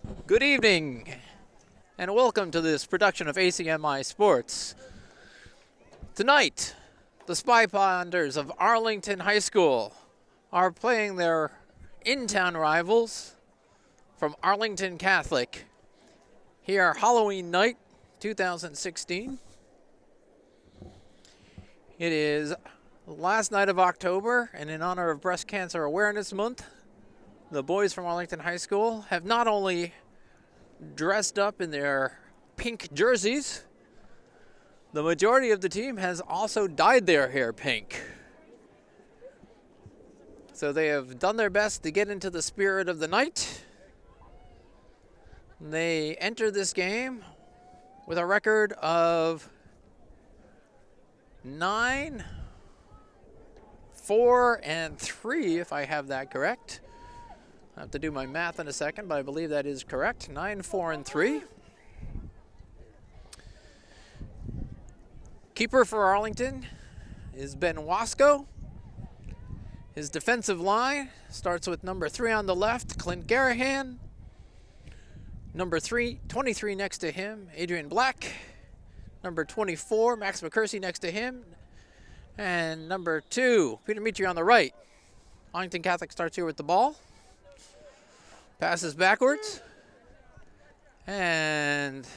Good evening, and welcome to this production of ACMI Sports. Tonight, the Spy Ponders of Arlington High School are playing their in-town rivals from Arlington Catholic. Here, Halloween night, 2016. It is the last night of October, and in honor of Breast Cancer Awareness Month, the boys from Arlington High School have not only dressed up in their pink jerseys, the majority of the team has also dyed their hair pink. So they have done their best to get into the spirit of the night. They enter this game with a record of 9-4-3, if I have that correct. I have to do my math in a second, but I believe that is correct. 9-4-3. Keeper for Arlington is Ben Wasco. His defensive line starts with number 3 on the left, Clint Garahan. Number 23 next to him, Adrian Black. Number 24, Max McCursey next to him. And number 2, Peter Mitri on the right. Arlington Catholic starts here with the ball. Passes backwards. And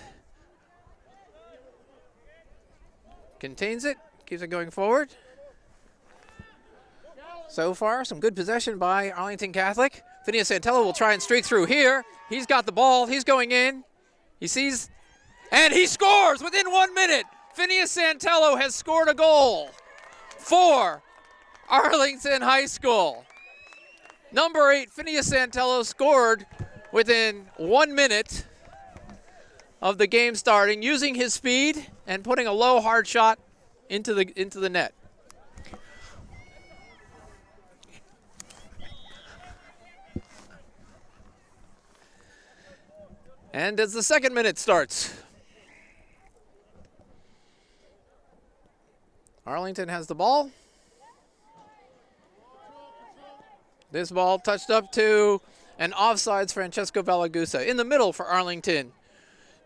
contains it. Keeps it going forward. So far, some good possession by Arlington Catholic. Phineas Santello will try and streak through here. He's got the ball. He's going in. He sees, and he scores within 1 minute. Phineas Santello has scored a goal for Arlington High School. Number 8, Phineas Santello, scored within 1 minute of the game starting, using his speed and putting a low hard shot into the net. And as the second minute starts, Arlington has the ball. This ball touched up to an offsides Francesco Valagusa. In the middle for Arlington,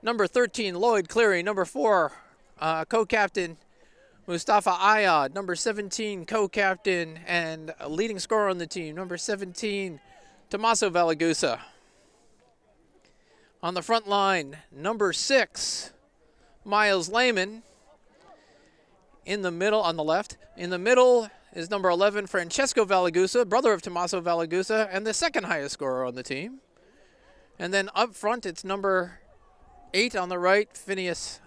number 13, Lloyd Cleary. Number 4, co-captain Mustafa Ayad. Number 17, co-captain and leading scorer on the team, number 17, Tommaso Valagusa. On the front line, number 6, Miles Lehman. In the middle, on the left. In the middle is number 11, Francesco Valagusa, brother of Tommaso Valagusa, and the second highest scorer on the team. And then up front, it's number 8 on the right, Phineas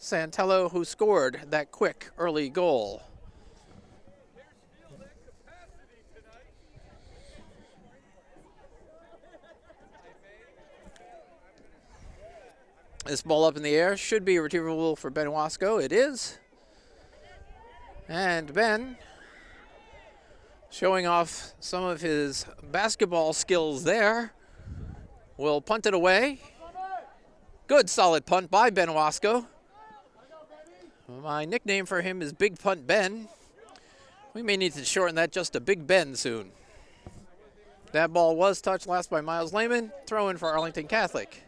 Santello, who scored that quick early goal. This ball up in the air should be retrievable for Ben Wasco. It is. And Ben, showing off some of his basketball skills there, will punt it away. Good solid punt by Ben Wasco. My nickname for him is Big Punt Ben. We may need to shorten that just to Big Ben soon. That ball was touched last by Miles Lehman. Throw in for Arlington Catholic.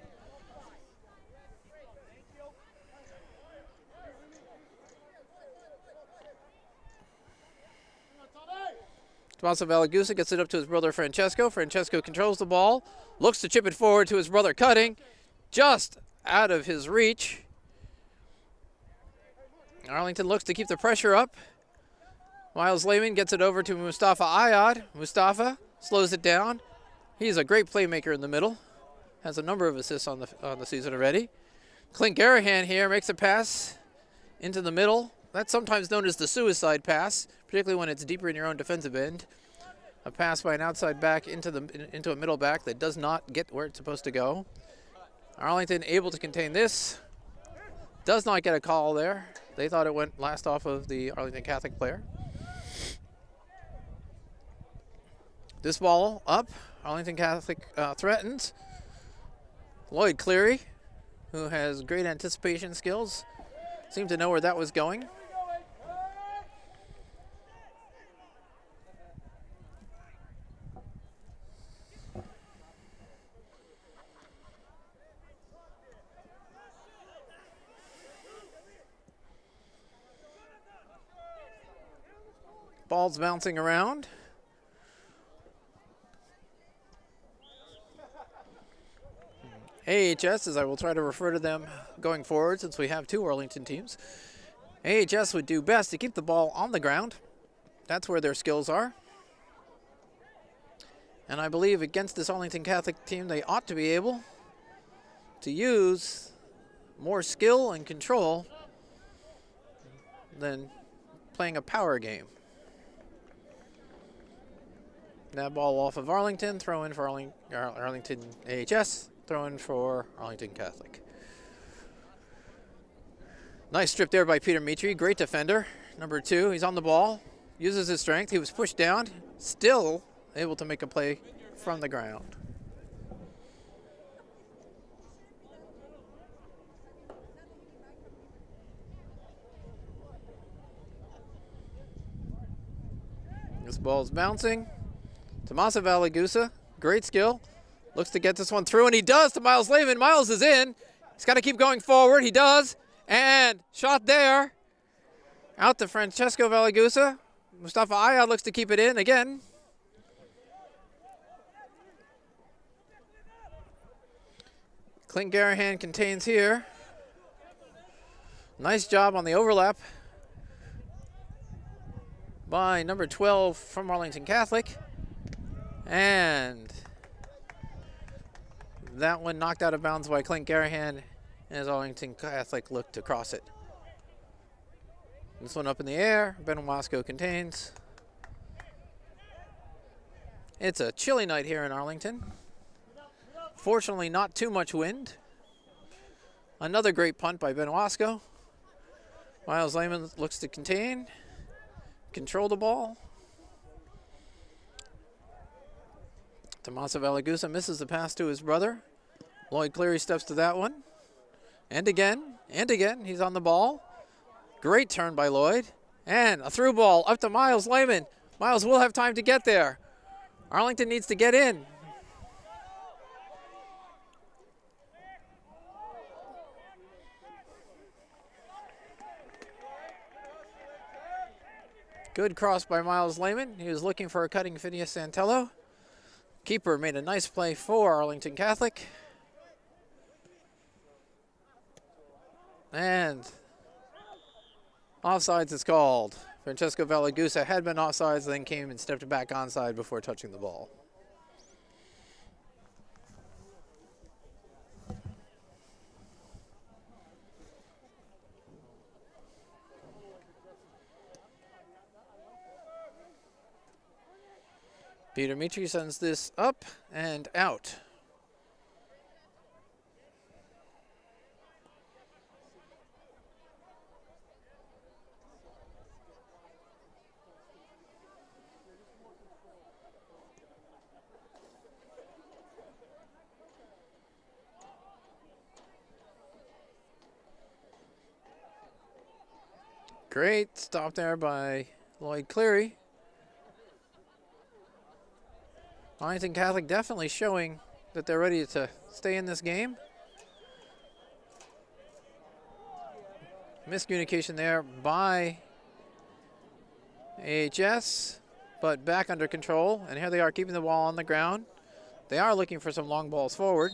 Tommaso Valagusa gets it up to his brother Francesco. Francesco controls the ball, looks to chip it forward to his brother Cutting, just out of his reach. Arlington looks to keep the pressure up. Miles Lehman gets it over to Mustafa Ayad. Mustafa slows it down. He's a great playmaker in the middle. Has a number of assists on the season already. Clint Garahan here makes a pass into the middle. That's sometimes known as the suicide pass, particularly when it's deeper in your own defensive end. A pass by an outside back into a middle back that does not get where it's supposed to go. Arlington able to contain this. Does not get a call there. They thought it went last off of the Arlington Catholic player. This ball up. Arlington Catholic threatens. Lloyd Cleary, who has great anticipation skills, seemed to know where that was going. Ball's bouncing around. AHS, as I will try to refer to them going forward since we have two Arlington teams. AHS would do best to keep the ball on the ground. That's where their skills are. And I believe against this Arlington Catholic team, they ought to be able to use more skill and control than playing a power game. That ball off of Arlington, throw in for Arlington AHS, throw in for Arlington Catholic. Nice strip there by Peter Mitri, great defender. Number 2, he's on the ball, uses his strength. He was pushed down, still able to make a play from the ground. This ball's bouncing. Tomasa Valagusa, great skill. Looks to get this one through, and he does to Miles Lehman. Miles is in. He's got to keep going forward. He does. And shot there. Out to Francesco Valagusa. Mustafa Ayad looks to keep it in again. Clint Garahan contains here. Nice job on the overlap by number 12 from Arlington Catholic. And that one knocked out of bounds by Clint Garahan as Arlington Catholic looked to cross it. This one up in the air. Ben Wasco contains. It's a chilly night here in Arlington. Fortunately, not too much wind. Another great punt by Ben Wasco. Miles Lehman looks to contain, control the ball. Tomasa Valagusa misses the pass to his brother. Lloyd Cleary steps to that one. And again, he's on the ball. Great turn by Lloyd. And a through ball up to Miles Lehman. Miles will have time to get there. Arlington needs to get in. Good cross by Miles Lehman. He was looking for a cutting Phineas Santello. Keeper made a nice play for Arlington Catholic. And offsides is called. Francesco Valagusa had been offsides, then came and stepped back onside before touching the ball. Peter Mitri sends this up and out. Great stop there by Lloyd Cleary. Arlington Catholic definitely showing that they're ready to stay in this game. Miscommunication there by AHS, but back under control. And here they are keeping the ball on the ground. They are looking for some long balls forward.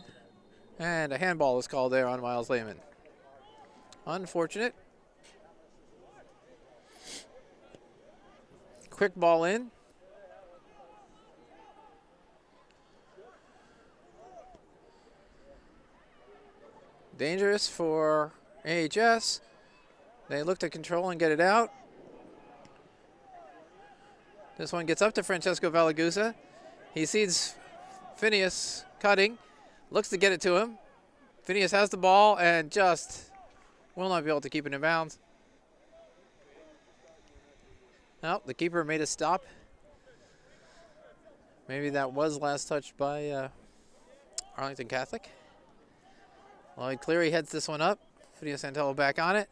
And a handball is called there on Miles Lehman. Unfortunate. Quick ball in. Dangerous for AHS. They look to control and get it out. This one gets up to Francesco Valagusa. He sees Phineas cutting, looks to get it to him. Phineas has the ball and just will not be able to keep it in bounds. No, the keeper made a stop. Maybe that was last touched by Arlington Catholic. Lloyd Cleary heads this one up. Phineas Santello back on it.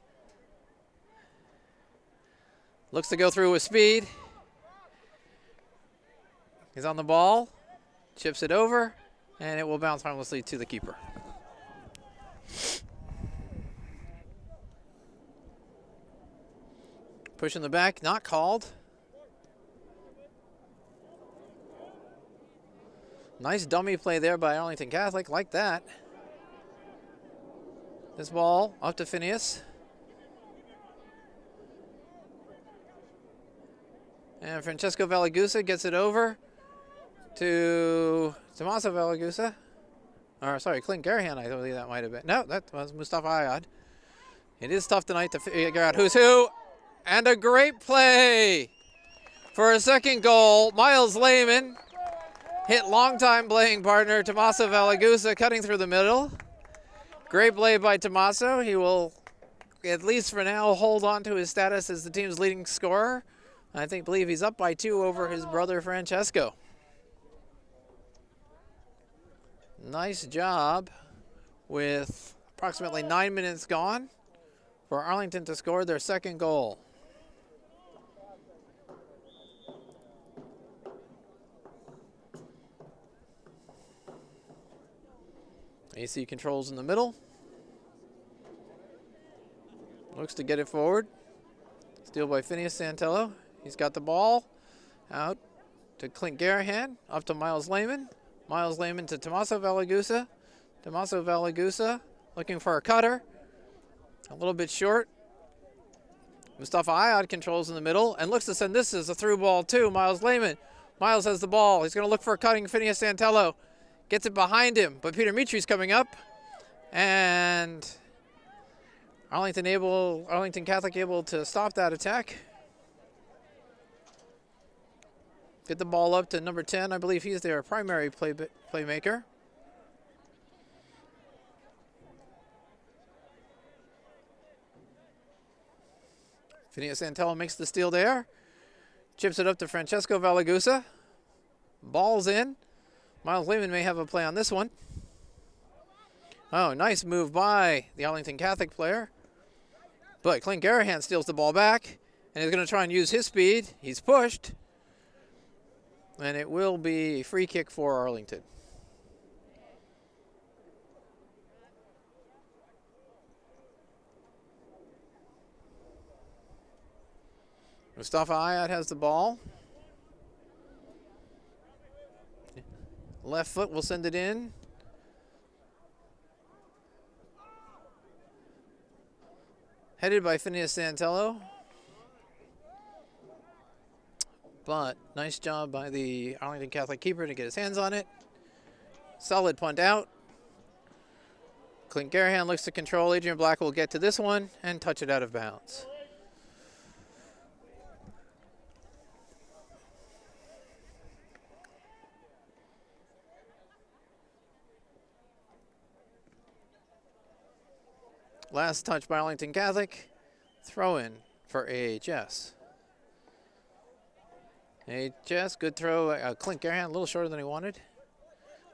Looks to go through with speed. He's on the ball. Chips it over. And it will bounce harmlessly to the keeper. Push in the back, not called. Nice dummy play there by Arlington Catholic, like that. This ball up to Phineas. And Francesco Valagusa gets it over to Tommaso Valagusa. Or, sorry, Clint Garahan, I believe that might have been. No, that was Mustafa Ayad. It is tough tonight to figure out who's who. And a great play for a second goal. Miles Lehman hit longtime playing partner Tommaso Valagusa cutting through the middle. Great play by Tommaso. He will, at least for now, hold on to his status as the team's leading scorer. I believe he's up by 2 over his brother Francesco. Nice job with approximately 9 minutes gone for Arlington to score their second goal. AC controls in the middle. Looks to get it forward. Steal by Phineas Santello. He's got the ball. Out to Clint Garahan. Up to Miles Lehman. Miles Lehman to Tommaso Valagusa. Tommaso Valagusa looking for a cutter. A little bit short. Mustafa Ayad controls in the middle and looks to send this as a through ball to Miles Lehman. Miles has the ball. He's going to look for a cutting Phineas Santello. Gets it behind him, but Peter Mitri's coming up. And Arlington Catholic able to stop that attack. Get the ball up to number 10. I believe he's their primary playmaker. Phineas Santello makes the steal there. Chips it up to Francesco Valagusa. Ball's in. Miles Lehman may have a play on this one. Oh, nice move by the Arlington Catholic player. But Clint Garahan steals the ball back, and he's going to try and use his speed. He's pushed. And it will be a free kick for Arlington. Mustafa Ayad has the ball. Left foot will send it in. Headed by Phineas Santello. But nice job by the Arlington Catholic keeper to get his hands on it. Solid punt out. Clint Garahan looks to control. Adrian Black will get to this one and touch it out of bounds. Last touch by Arlington Catholic. Throw in for AHS. AHS, good throw. Clint Garahan, a little shorter than he wanted.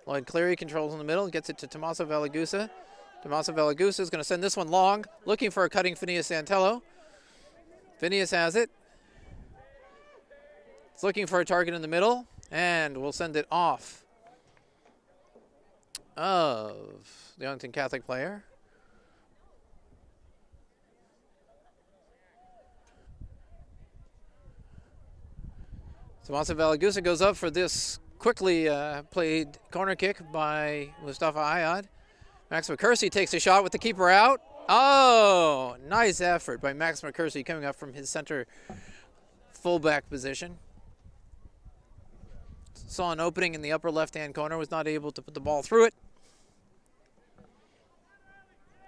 Lloyd Cleary controls in the middle, gets it to Tommaso Valagusa. Tommaso Valagusa is going to send this one long, looking for a cutting Phineas Santello. Phineas has it. It's looking for a target in the middle, and we'll send it off of the Arlington Catholic player. Tommaso Valagusa goes up for this quickly played corner kick by Mustafa Ayad. Max McCursey takes a shot with the keeper out. Oh, nice effort by Max McCursey coming up from his center fullback position. Saw an opening in the upper left-hand corner, was not able to put the ball through it.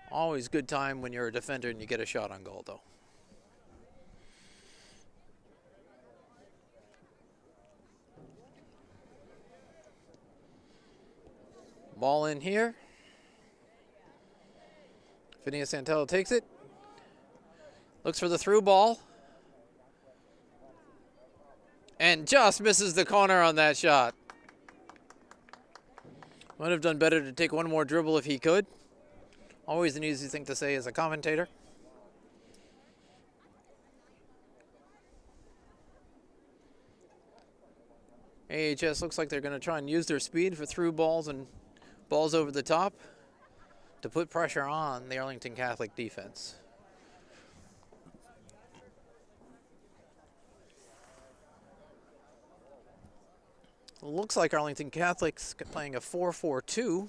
Always good time when you're a defender and you get a shot on goal, though. Ball in here. Phineas Santello takes it. Looks for the through ball. And just misses the corner on that shot. Might have done better to take one more dribble if he could. Always an easy thing to say as a commentator. AHS looks like they're going to try and use their speed for through balls and balls over the top to put pressure on the Arlington Catholic defense. Looks like Arlington Catholic's playing a 4-4-2.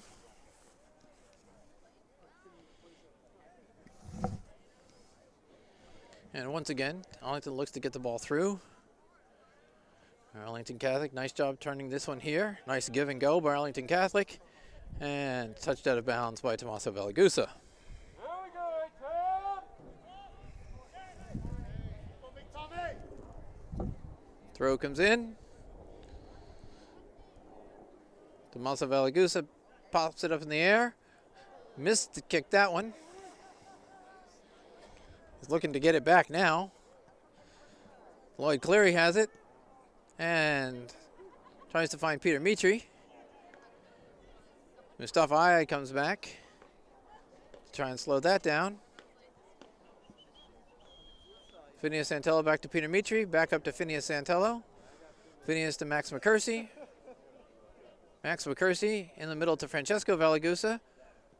And once again, Arlington looks to get the ball through. Arlington Catholic, nice job turning this one here. Nice give and go by Arlington Catholic. And touched out of bounds by Tommaso Valagusa. Throw comes in. Tommaso Valagusa pops it up in the air. Missed to kick that one. He's looking to get it back now. Lloyd Cleary has it. And tries to find Peter Mitri. Mustafa Ayad comes back. Try and slow that down. Phineas Santello back to Peter Mitri. Back up to Phineas Santello. Phineas to Max McCursey. Max McCursey in the middle to Francesco Valagusa.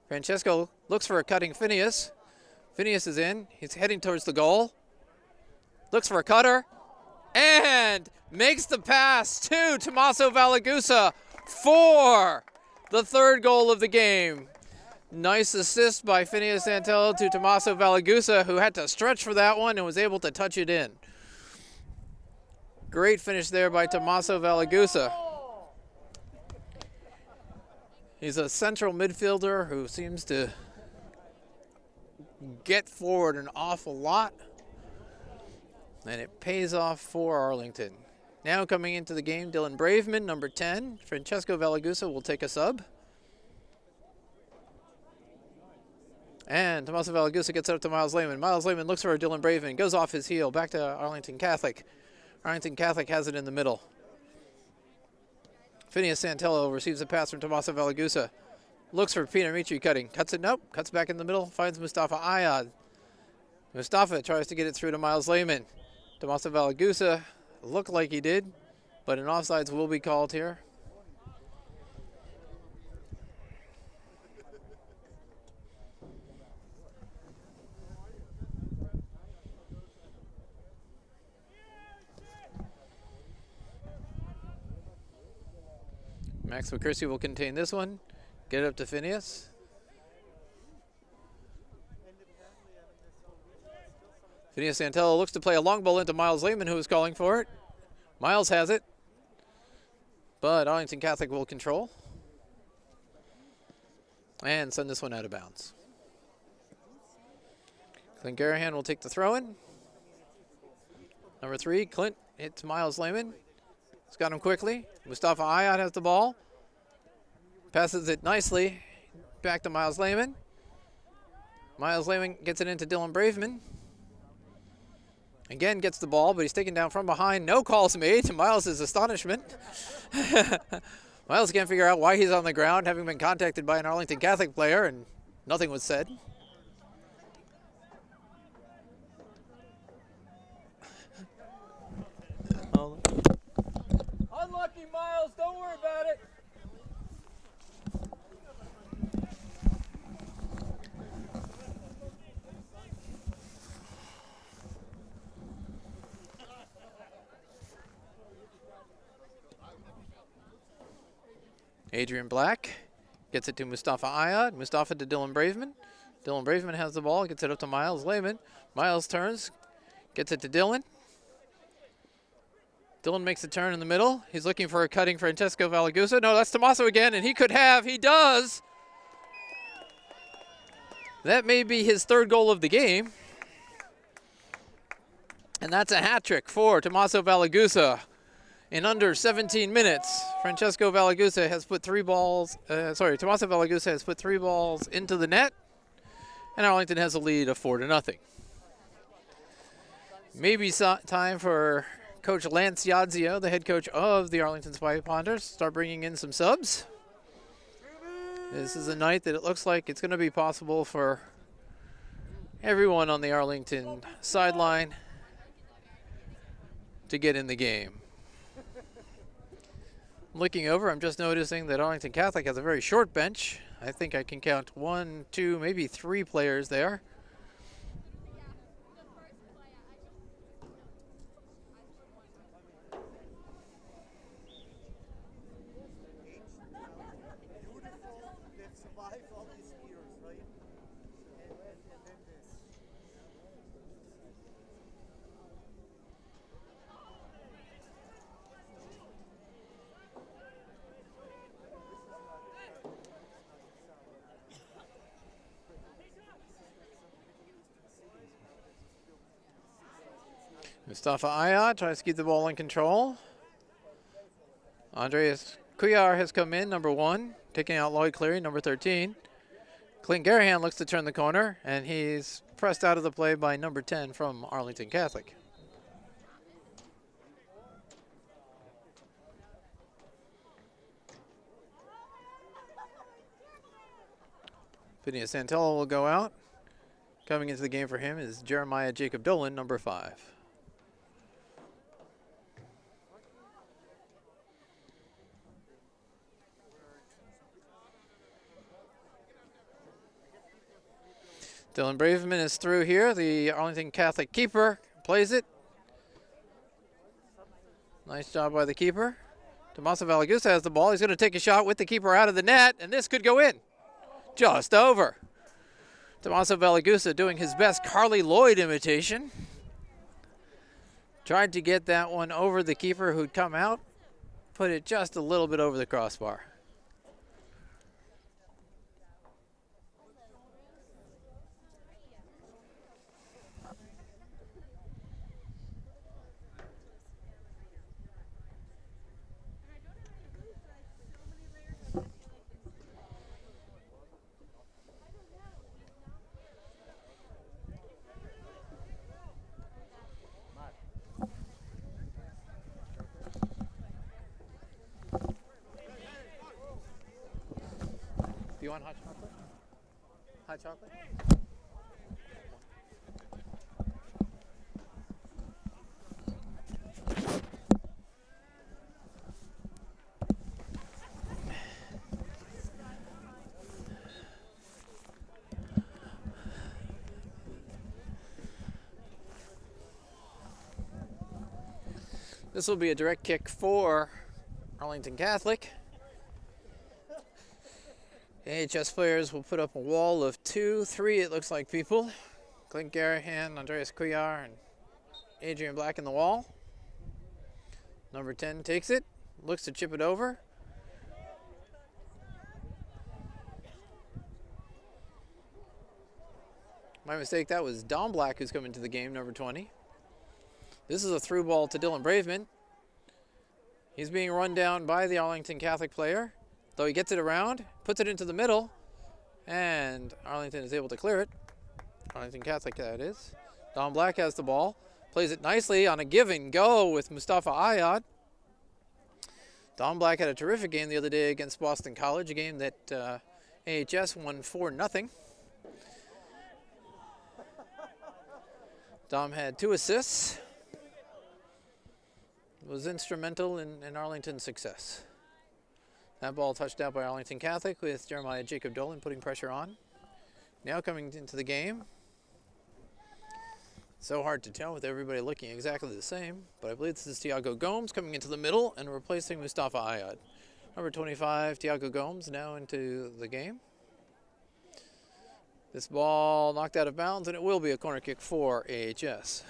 Francesco looks for a cutting Phineas. Phineas is in. He's heading towards the goal. Looks for a cutter. And makes the pass to Tommaso Valagusa for the third goal of the game. Nice assist by Phineas Santello to Tommaso Valagusa, who had to stretch for that one and was able to touch it in. Great finish there by Tommaso Valagusa. He's a central midfielder who seems to get forward an awful lot. And it pays off for Arlington. Now coming into the game, Dylan Braveman, number 10. Francesco Valagusa will take a sub. And Tommaso Valagusa gets it up to Miles Lehman. Miles Lehman looks for Dylan Braveman, goes off his heel, back to Arlington Catholic. Arlington Catholic has it in the middle. Phineas Santello receives a pass from Tommaso Valagusa. Looks for Peter Mitri cutting. Cuts it, nope. Cuts back in the middle, finds Mustafa Ayad. Mustafa tries to get it through to Miles Lehman. Tommaso Valagusa looked like he did, but an offsides will be called here. Max McCursey will contain this one. Get it up to Phineas. Phineas Santello looks to play a long ball into Miles Lehman, who is calling for it. Miles has it, but Arlington Catholic will control and send this one out of bounds. Clint Garahan will take the throw-in. Number 3, Clint hits Miles Lehman. He's got him quickly. Mustafa Ayad has the ball. Passes it nicely back to Miles Lehman. Miles Lehman gets it into Dylan Braveman. Again, gets the ball, but he's taken down from behind. No calls made, to Miles' astonishment. Miles can't figure out why he's on the ground, having been contacted by an Arlington Catholic player, and nothing was said. Unlucky, Miles. Don't worry about it. Adrian Black gets it to Mustafa Ayad. Mustafa to Dylan Braveman. Dylan Braveman has the ball, gets it up to Miles Lehman. Miles turns, gets it to Dylan. Dylan makes a turn in the middle. He's looking for a cutting Francesco Valagusa. No, that's Tommaso again, and he could have. He does. That may be his third goal of the game. And that's a hat trick for Tommaso Valagusa. In under 17 minutes, Francesco Valagusa has put Tommaso Valagusa has put 3 balls into the net, and Arlington has a lead of 4-0. Maybe time for Coach Lance Yadzio, the head coach of the Arlington Spy Ponders, start bringing in some subs. This is a night that it looks like it's going to be possible for everyone on the Arlington sideline to get in the game. Looking over, I'm just noticing that Arlington Catholic has a very short bench. I think I can count 1, 2, maybe 3 players there. Mustafa Ayat tries to keep the ball in control. Andreas Kuyar has come in, number 1, taking out Lloyd Cleary, number 13. Clint Garahan looks to turn the corner, and he's pressed out of the play by number 10 from Arlington Catholic. Phineas Santello will go out. Coming into the game for him is Jeremiah Jacob Dolan, number 5. Dylan Braveman is through here. The Arlington Catholic keeper plays it. Nice job by the keeper. Tommaso Valagusa has the ball. He's going to take a shot with the keeper out of the net, and this could go in. Just over. Tommaso Valagusa doing his best Carly Lloyd imitation. Tried to get that one over the keeper who'd come out. Put it just a little bit over the crossbar. Do you want hot chocolate? Hot chocolate? This will be a direct kick for Arlington Catholic. AHS players will put up a wall of 2, 3, it looks like, people. Clint Garahan, Andreas Kuyar, and Adrian Black in the wall. Number 10 takes it, looks to chip it over. My mistake, that was Don Black who's come into the game, number 20. This is a through ball to Dylan Braveman. He's being run down by the Arlington Catholic player. Though he gets it around, puts it into the middle, and Arlington is able to clear it. Arlington Catholic, that is. Don Black has the ball, plays it nicely on a give and go with Mustafa Ayad. Don Black had a terrific game the other day against Boston College, a game that AHS won 4-0. Dom had 2 assists, was instrumental in Arlington's success. That ball touched out by Arlington Catholic with Jeremiah Jacob Dolan putting pressure on. Now coming into the game. So hard to tell with everybody looking exactly the same, but I believe this is Tiago Gomes coming into the middle and replacing Mustafa Ayad. Number 25, Tiago Gomes, now into the game. This ball knocked out of bounds, and it will be a corner kick for AHS.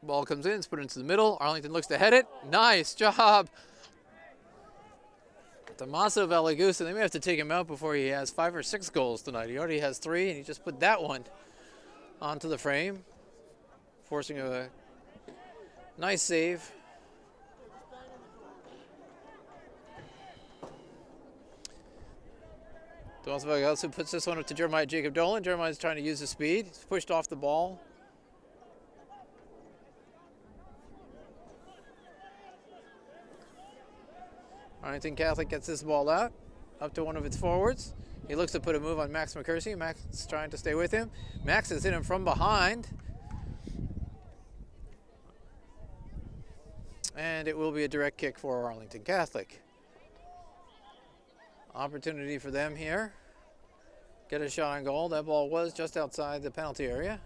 Ball comes in, it's put into the middle. Arlington looks to head it. Nice job. Tommaso Valagusa, they may have to take him out before he has 5 or 6 goals tonight. He already has 3, and he just put that one onto the frame, forcing a nice save. Tommaso Valagusa puts this one up to Jeremiah Jacob Dolan. Jeremiah's trying to use his speed. He's pushed off the ball. Arlington Catholic gets this ball out, up to one of its forwards. He looks to put a move on Max McCursey. Max is trying to stay with him. Max has hit him from behind. And it will be a direct kick for Arlington Catholic. Opportunity for them here. Get a shot on goal. That ball was just outside the penalty area.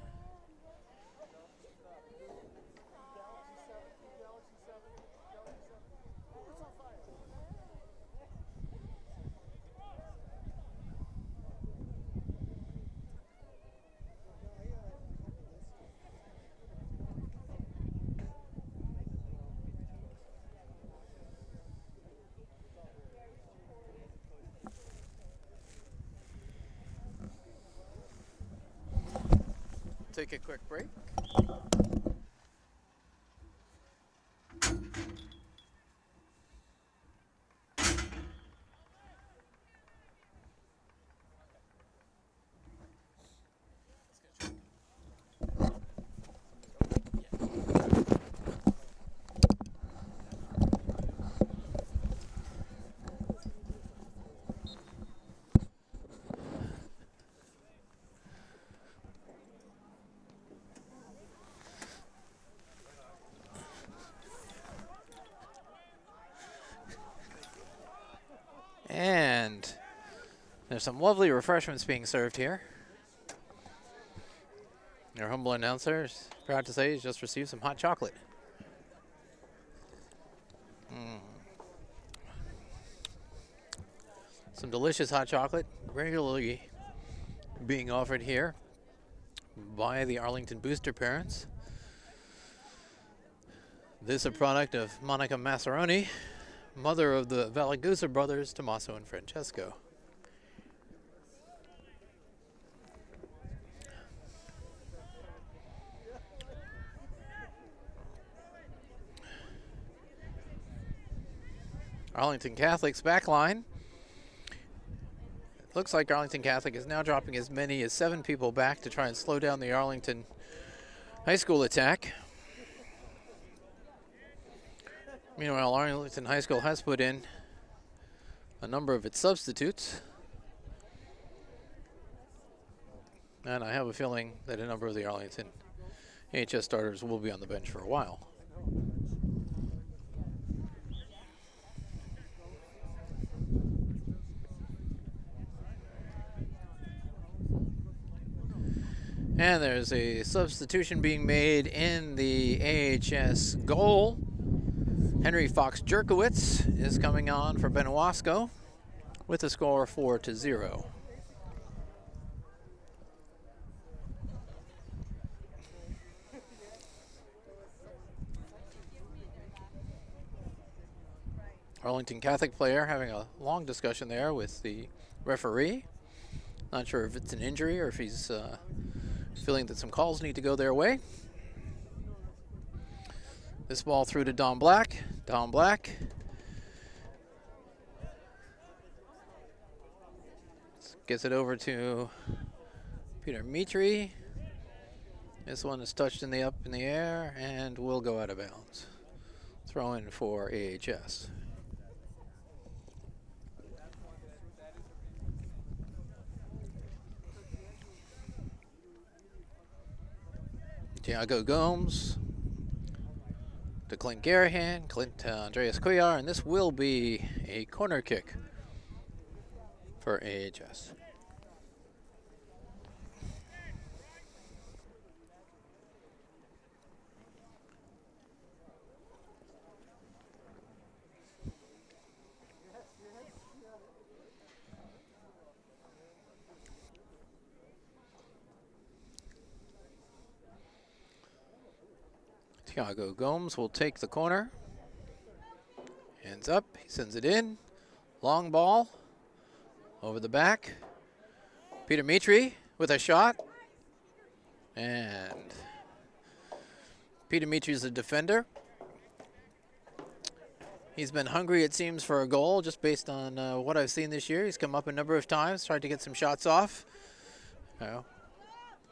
Take a quick break. And there's some lovely refreshments being served here. Your humble announcer is proud to say he's just received some hot chocolate. Some delicious hot chocolate regularly being offered here by the Arlington Booster parents. This a product of Monica Massaroni, mother of the Valagusa brothers, Tommaso and Francesco. Arlington Catholic's back line. Looks like Arlington Catholic is now dropping as many as 7 people back to try and slow down the Arlington High School attack. Meanwhile, Arlington High School has put in a number of its substitutes. And I have a feeling that a number of the Arlington AHS starters will be on the bench for a while. And there's a substitution being made in the AHS goal. Henry Fox Jerkowitz is coming on for Benowasco with a score 4-0. Arlington Catholic player having a long discussion there with the referee. Not sure if it's an injury or if he's feeling that some calls need to go their way. This ball through to Don Black. Don Black gets it over to Peter Mitri. This one is touched in the air and will go out of bounds. Throw in for AHS. Tiago Gomes to Clint Garahan, Andreas Cuellar, and this will be a corner kick for AHS. Tiago Gomes will take the corner. Hands up, he sends it in. Long ball over the back. Peter Mitri with a shot. And Peter Mitri is a defender. He's been hungry, it seems, for a goal just based on what I've seen this year. He's come up a number of times, tried to get some shots off.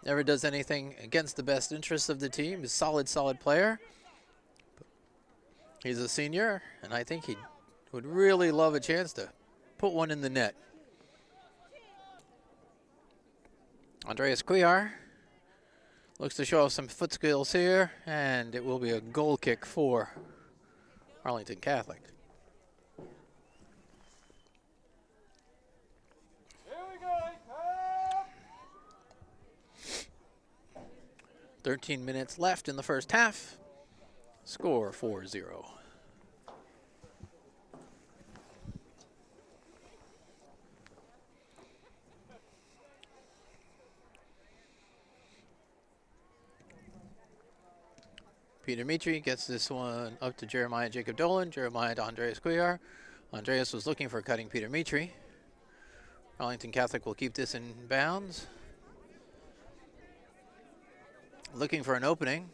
Never does anything against the best interests of the team. He's a solid player. He's a senior, and I think he would really love a chance to put one in the net. Andreas Cuellar looks to show off some foot skills here, and it will be a goal kick for Arlington Catholic. Here we go. Up. 13 minutes left in the first half. Score 4-0. Peter Mitri gets this one up to Jeremiah Jacob Dolan. Jeremiah to Andreas Cuellar. Andreas was looking for cutting Peter Mitri. Arlington Catholic will keep this in bounds. Looking for an opening.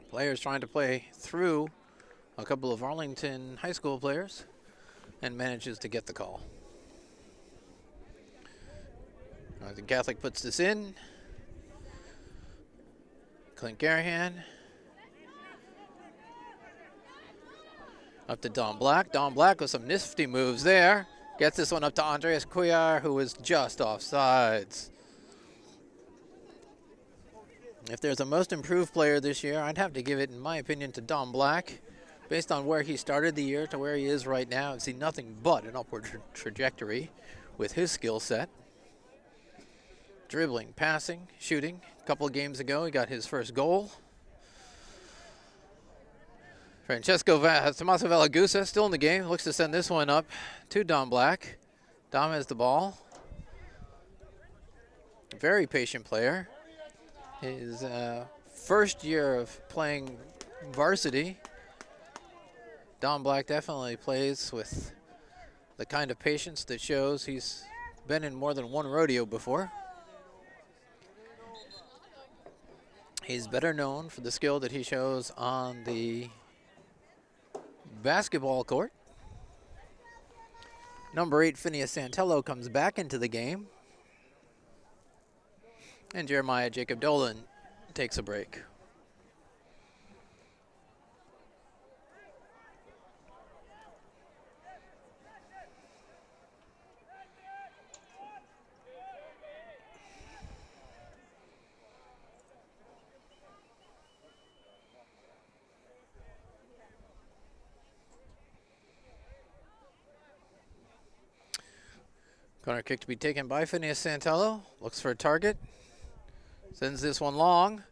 Players trying to play through a couple of Arlington high school players and manages to get the call. Arlington Catholic puts this in. Clint Garahan. Up to Don Black. Don Black with some nifty moves there. Gets this one up to Andreas Cuellar, who was just offsides. If there's a most improved player this year, I'd have to give it, in my opinion, to Don Black. Based on where he started the year to where he is right now, I've seen nothing but an upward trajectory with his skill set. Dribbling, passing, shooting. A couple of games ago, he got his first goal. Tommaso Valagusa still in the game. Looks to send this one up to Don Black. Dom has the ball. Very patient player. His first year of playing varsity. Don Black definitely plays with the kind of patience that shows he's been in more than one rodeo before. He's better known for the skill that he shows on the basketball court. Number 8, Phineas Santello, comes back into the game. And Jeremiah Jacob Dolan takes a break. Corner kick to be taken by Phineas Santello. Looks for a target. Sends this one long.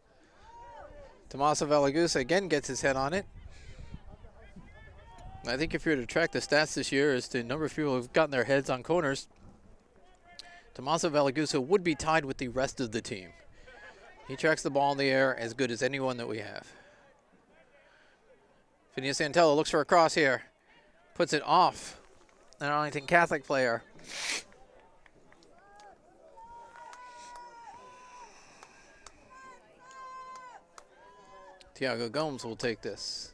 Tommaso Valagusa again gets his head on it. I think if you were to track the stats this year as to the number of people who've gotten their heads on corners, Tommaso Valagusa would be tied with the rest of the team. He tracks the ball in the air as good as anyone that we have. Phineas Santello looks for a cross here. Puts it off an Arlington Catholic player. Tiago Gomes will take this.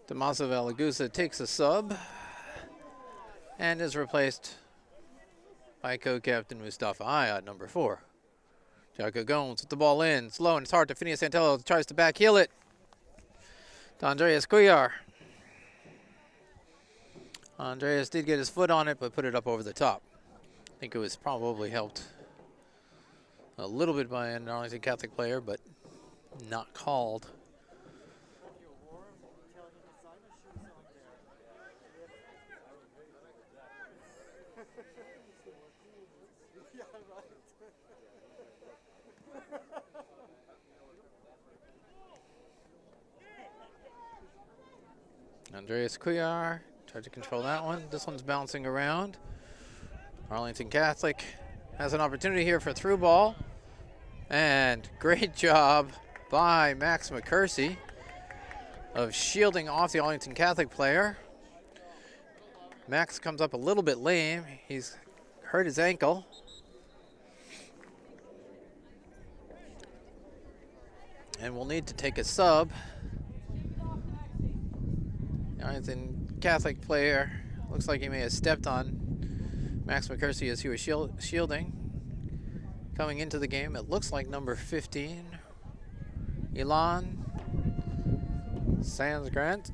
Tommaso Valagusa takes a sub and is replaced by co-captain Mustafa Ayat, number 4. Tiago Gomes with the ball in. It's low and it's hard to Phineas Santello. Tries to backheel it to Andreas Cuellar. Andreas did get his foot on it, but put it up over the top. I think it was probably helped a little bit by an Arlington Catholic player, but not called. Andreas Cuellar tried to control that one. This one's bouncing around. Arlington Catholic has an opportunity here for a through ball. And great job by Max McCursey of shielding off the Arlington Catholic player. Max comes up a little bit lame. He's hurt his ankle. And we'll need to take a sub. The Arlington Catholic player looks like he may have stepped on Max McCursey as he was shielding. Coming into the game, it looks like number 15, Elon Sands Grant.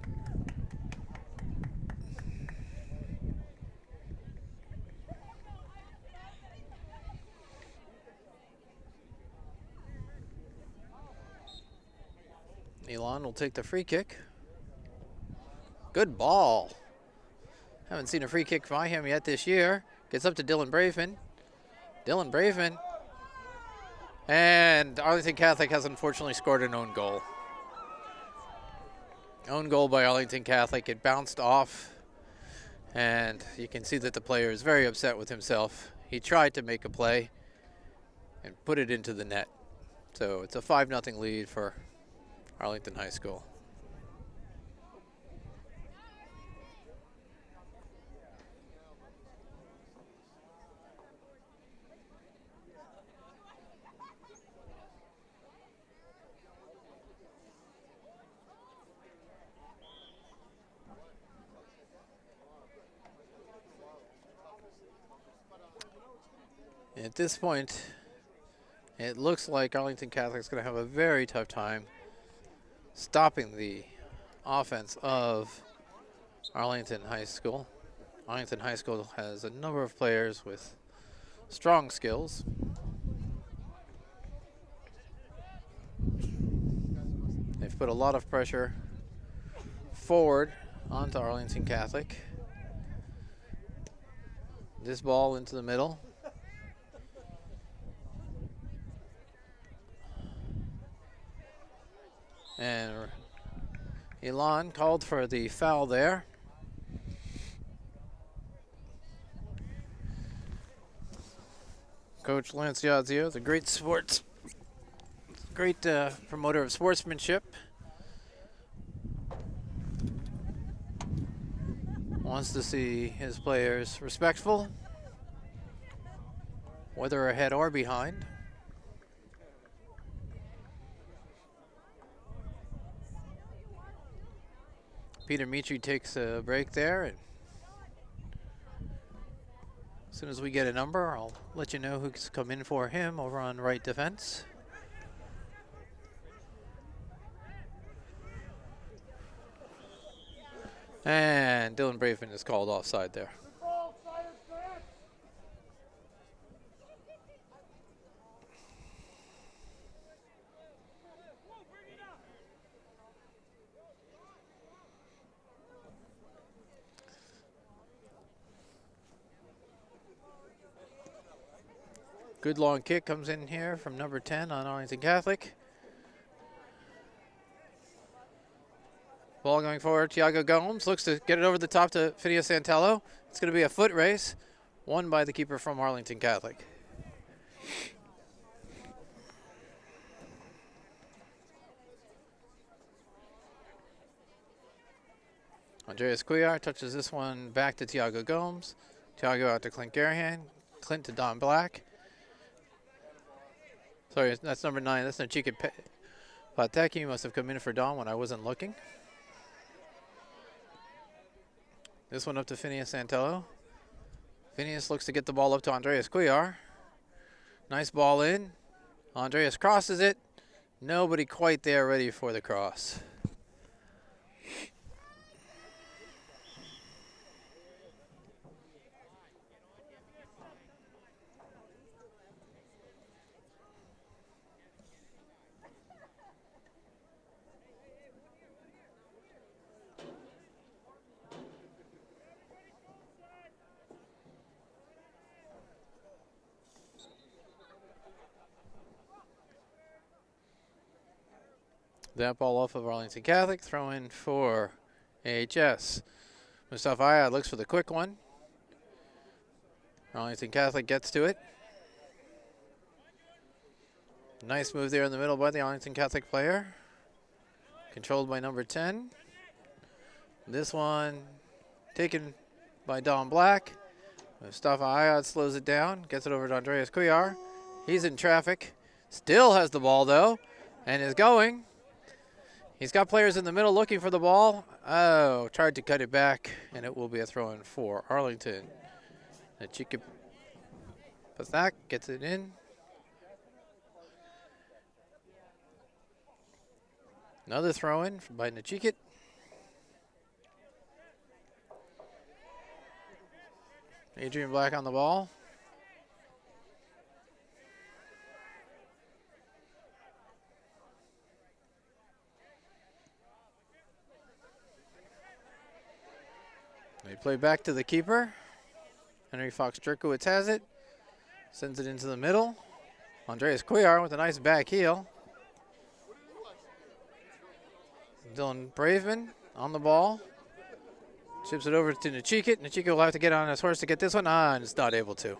Elon will take the free kick. Good ball. Haven't seen a free kick by him yet this year. Gets up to Dylan Braven. Dylan Braven. And Arlington Catholic has unfortunately scored an own goal. Own goal by Arlington Catholic. It bounced off. And you can see that the player is very upset with himself. He tried to make a play and put it into the net. So it's a 5-0 lead for Arlington High School. At this point, it looks like Arlington Catholic is going to have a very tough time stopping the offense of Arlington High School. Arlington High School has a number of players with strong skills. They've put a lot of pressure forward onto Arlington Catholic. This ball into the middle. And Elon called for the foul there. Coach Lance Yazio is a great promoter of sportsmanship. Wants to see his players respectful, whether ahead or behind. Peter Mitri takes a break there, and as soon as we get a number, I'll let you know who's come in for him over on right defense. And Dylan Braven is called offside there. Good long kick comes in here from number 10 on Arlington Catholic. Ball going forward. Tiago Gomes looks to get it over the top to Phineas Santello. It's going to be a foot race, won by the keeper from Arlington Catholic. Andreas Cuellar touches this one back to Tiago Gomes. Tiago out to Clint Garahan. Clint to Don Black. Sorry, that's number 9. That's Nachika Pateki. Must have come in for Don when I wasn't looking. This one up to Phineas Santello. Phineas looks to get the ball up to Andreas Cuellar. Nice ball in. Andreas crosses it. Nobody quite there ready for the cross. That ball off of Arlington Catholic. Throw in for AHS. Mustafa Ayad looks for the quick one. Arlington Catholic gets to it. Nice move there in the middle by the Arlington Catholic player. Controlled by number 10. This one taken by Don Black. Mustafa Ayad slows it down. Gets it over to Andreas Cuellar. He's in traffic. Still has the ball though. And is going. He's got players in the middle looking for the ball. Oh, tried to cut it back, and it will be a throw-in for Arlington. Nachika Pathak gets it in. Another throw-in by Nachika. Adrian Black on the ball. They play back to the keeper. Henry Fox Jerkowitz has it. Sends it into the middle. Andreas Cuellar with a nice back heel. Dylan Braveman on the ball. Chips it over to Nachikit. Nachikit will have to get on his horse to get this one. And is not able to.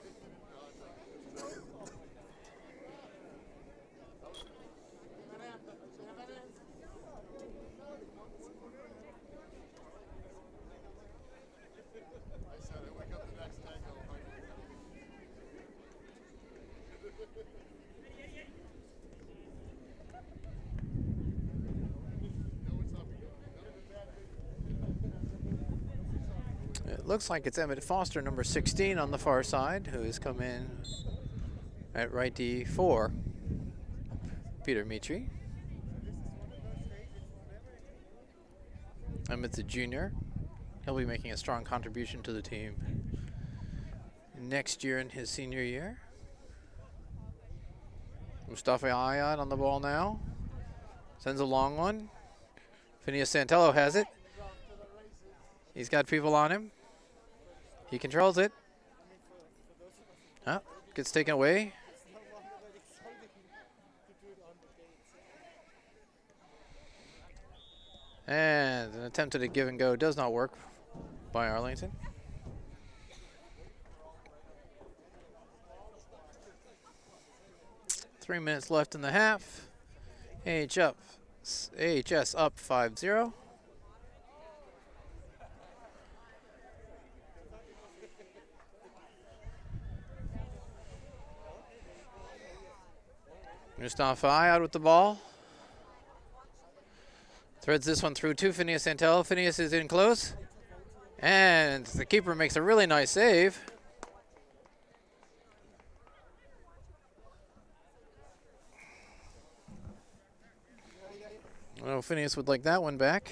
It looks like it's Emmett Foster, number 16 on the far side, who has come in at right D for Peter Mitri. Emmett's a junior. He'll be making a strong contribution to the team next year in his senior year. Mustafa Ayad on the ball now. Sends a long one. Phineas Santello has it. He's got people on him. He controls it. Gets taken away. And an attempt at a give and go does not work by Arlington. Three minutes left in the half. AHS up 5-0. Mustafa out with the ball. Threads this one through to Phineas Santello. Phineas is in close. And the keeper makes a really nice save. Well, Phineas would like that one back.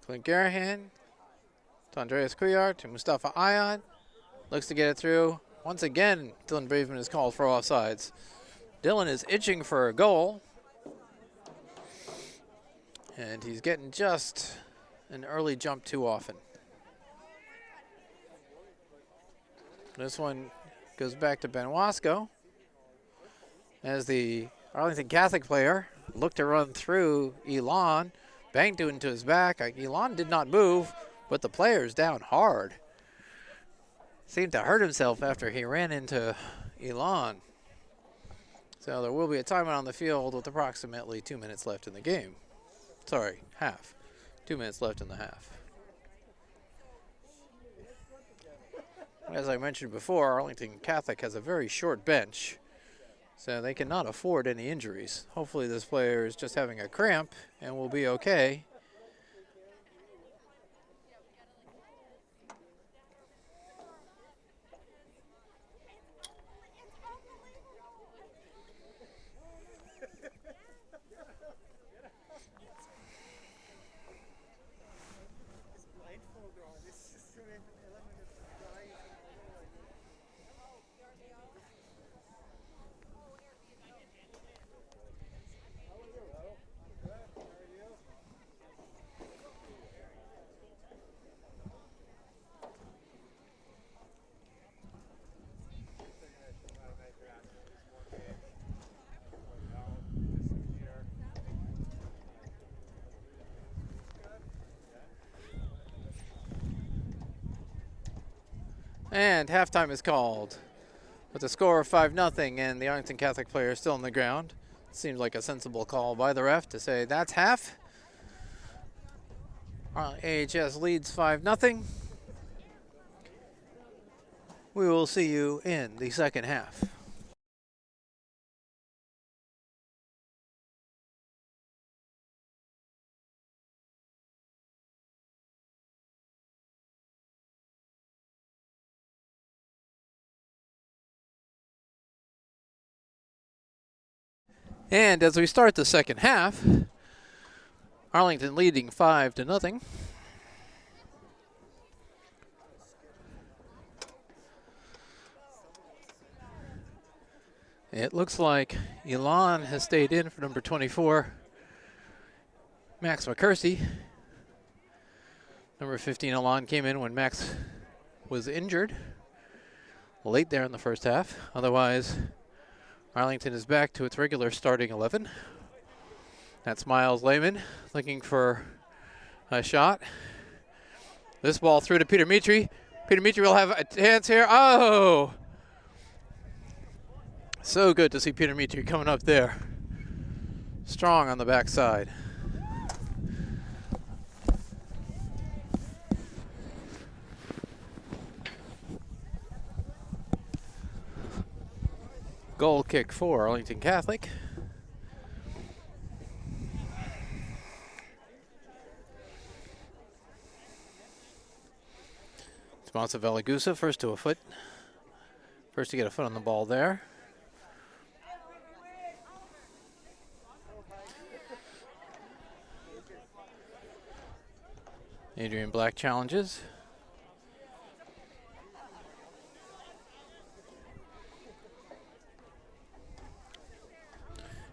Clint Garahan to Andreas Cuellar to Mustafa Ayad. Looks to get it through. Once again, Dylan Braveman is called for offsides. Dylan is itching for a goal. And he's getting just an early jump too often. This one goes back to Ben Wasco as the Arlington Catholic player looked to run through Elon. Banged into his back. Elon did not move, but the player's down hard. Seemed to hurt himself after he ran into Elon. So there will be a timeout on the field with approximately 2 minutes left in the game. Sorry, half. 2 minutes left in the half. As I mentioned before, Arlington Catholic has a very short bench, so they cannot afford any injuries. Hopefully this player is just having a cramp and will be okay. And halftime is called with a score of 5-0, and the Arlington Catholic player is still on the ground. Seems like a sensible call by the ref to say that's half. AHS leads 5-0. We will see you in the second half. And as we start the second half, Arlington leading 5-0. It looks like Elon has stayed in for number 24, Max McCursey. Number 15, Elon, came in when Max was injured late there in the first half. Otherwise, Arlington is back to its regular starting 11. That's Miles Lehman looking for a shot. This ball through to Peter Mitri. Peter Mitri will have a chance here. Oh! So good to see Peter Mitri coming up there. Strong on the backside. Goal kick for Arlington Catholic. Tomaso Valagusa first to a foot. First to get a foot on the ball there. Adrian Black challenges.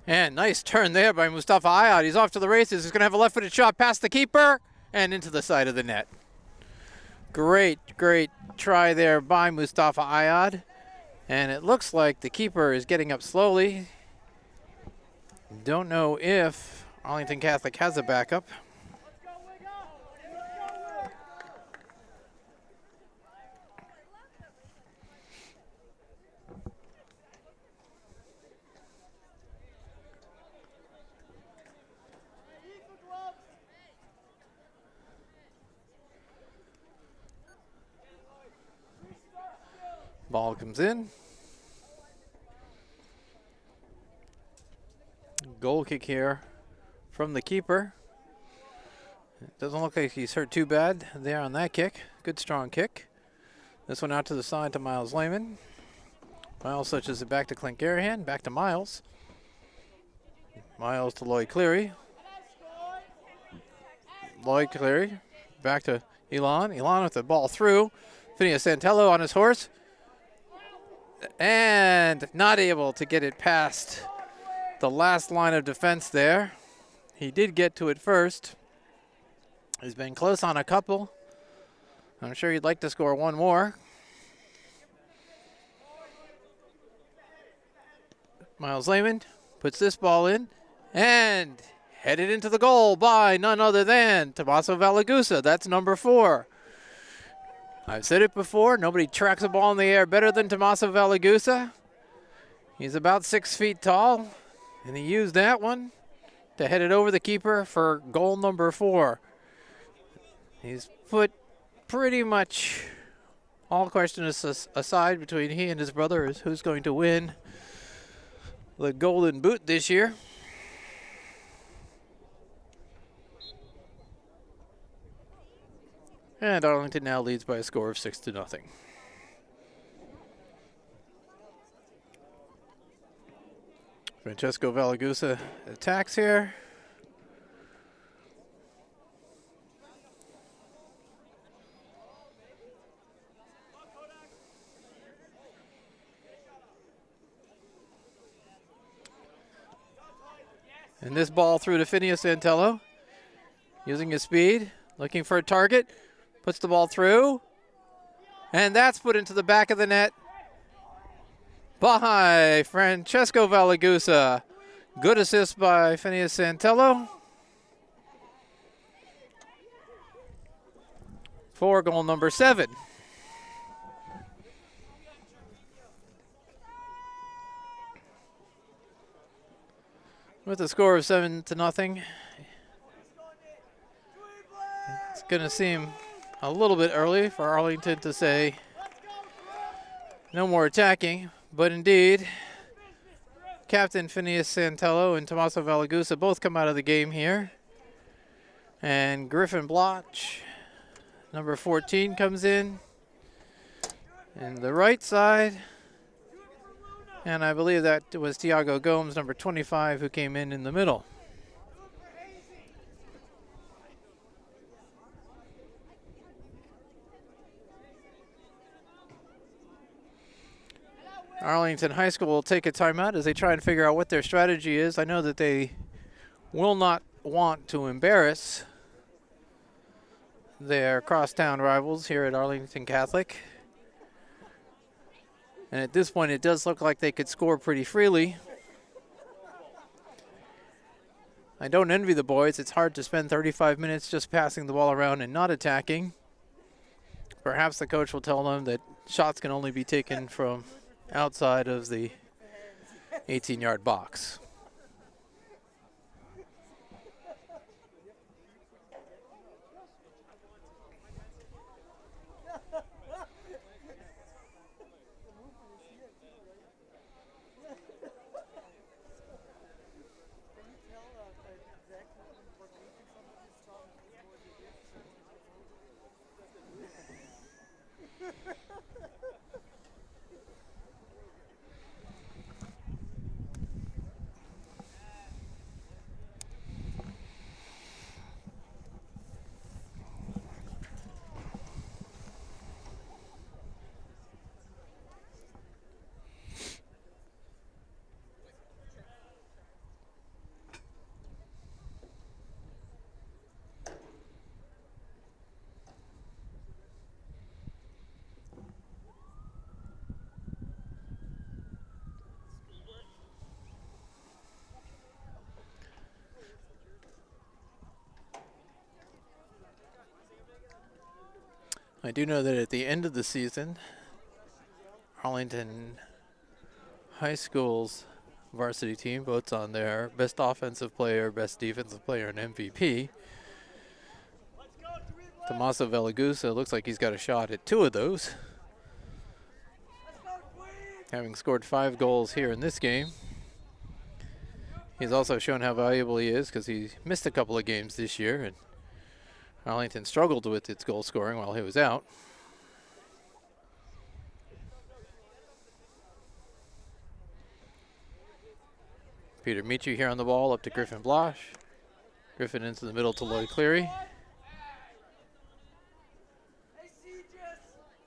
And nice turn there by Mustafa Ayad. He's off to the races. He's going to have a left-footed shot past the keeper and into the side of the net. Great, great try there by Mustafa Ayad. And it looks like the keeper is getting up slowly. Don't know if Arlington Catholic has a backup. Ball comes in. Goal kick here from the keeper. It doesn't look like he's hurt too bad there on that kick. Good strong kick. This one out to the side to Miles Lehman. Miles switches it back to Clint Garahan. Back to Miles. Miles to Lloyd Cleary. Lloyd Cleary. Back to Elon. Elon with the ball through. Phineas Santello on his horse. And not able to get it past the last line of defense there. He did get to it first. He's been close on a couple. I'm sure he'd like to score one more. Miles Lehman puts this ball in and headed into the goal by none other than Tomaso Valagusa. That's number 4. I've said it before, nobody tracks a ball in the air better than Tomaso Valagusa. He's about 6 feet tall, and he used that one to head it over the keeper for goal number 4. He's put pretty much all questions aside between he and his brother is who's going to win the Golden Boot this year. And Arlington now leads by a score of 6-0. Francesco Valagusa attacks here. And this ball through to Phineas Santello. Using his speed, looking for a target. Puts the ball through. And that's put into the back of the net by Francesco Valagusa. Good assist by Phineas Santello for goal number 7. With a score of 7-0, it's going to seem a little bit early for Arlington to say no more attacking, but indeed, Captain Phineas Santello and Tomaso Valagusa both come out of the game here. And Griffin Blotch, number 14, comes in the right side. And I believe that was Tiago Gomes, number 25, who came in the middle. Arlington High School will take a timeout as they try and figure out what their strategy is. I know that they will not want to embarrass their crosstown rivals here at Arlington Catholic. And at this point, it does look like they could score pretty freely. I don't envy the boys. It's hard to spend 35 minutes just passing the ball around and not attacking. Perhaps the coach will tell them that shots can only be taken from outside of the 18-yard box. I do know that at the end of the season, Arlington High School's varsity team votes on their best offensive player, best defensive player, and MVP. Tommaso Velagusa looks like he's got a shot at 2 of those, having scored 5 goals here in this game. He's also shown how valuable he is because he missed a couple of games this year, and Arlington struggled with its goal scoring while he was out. Peter Michi here on the ball, up to Griffin Blosh. Griffin into the middle to Lloyd Cleary.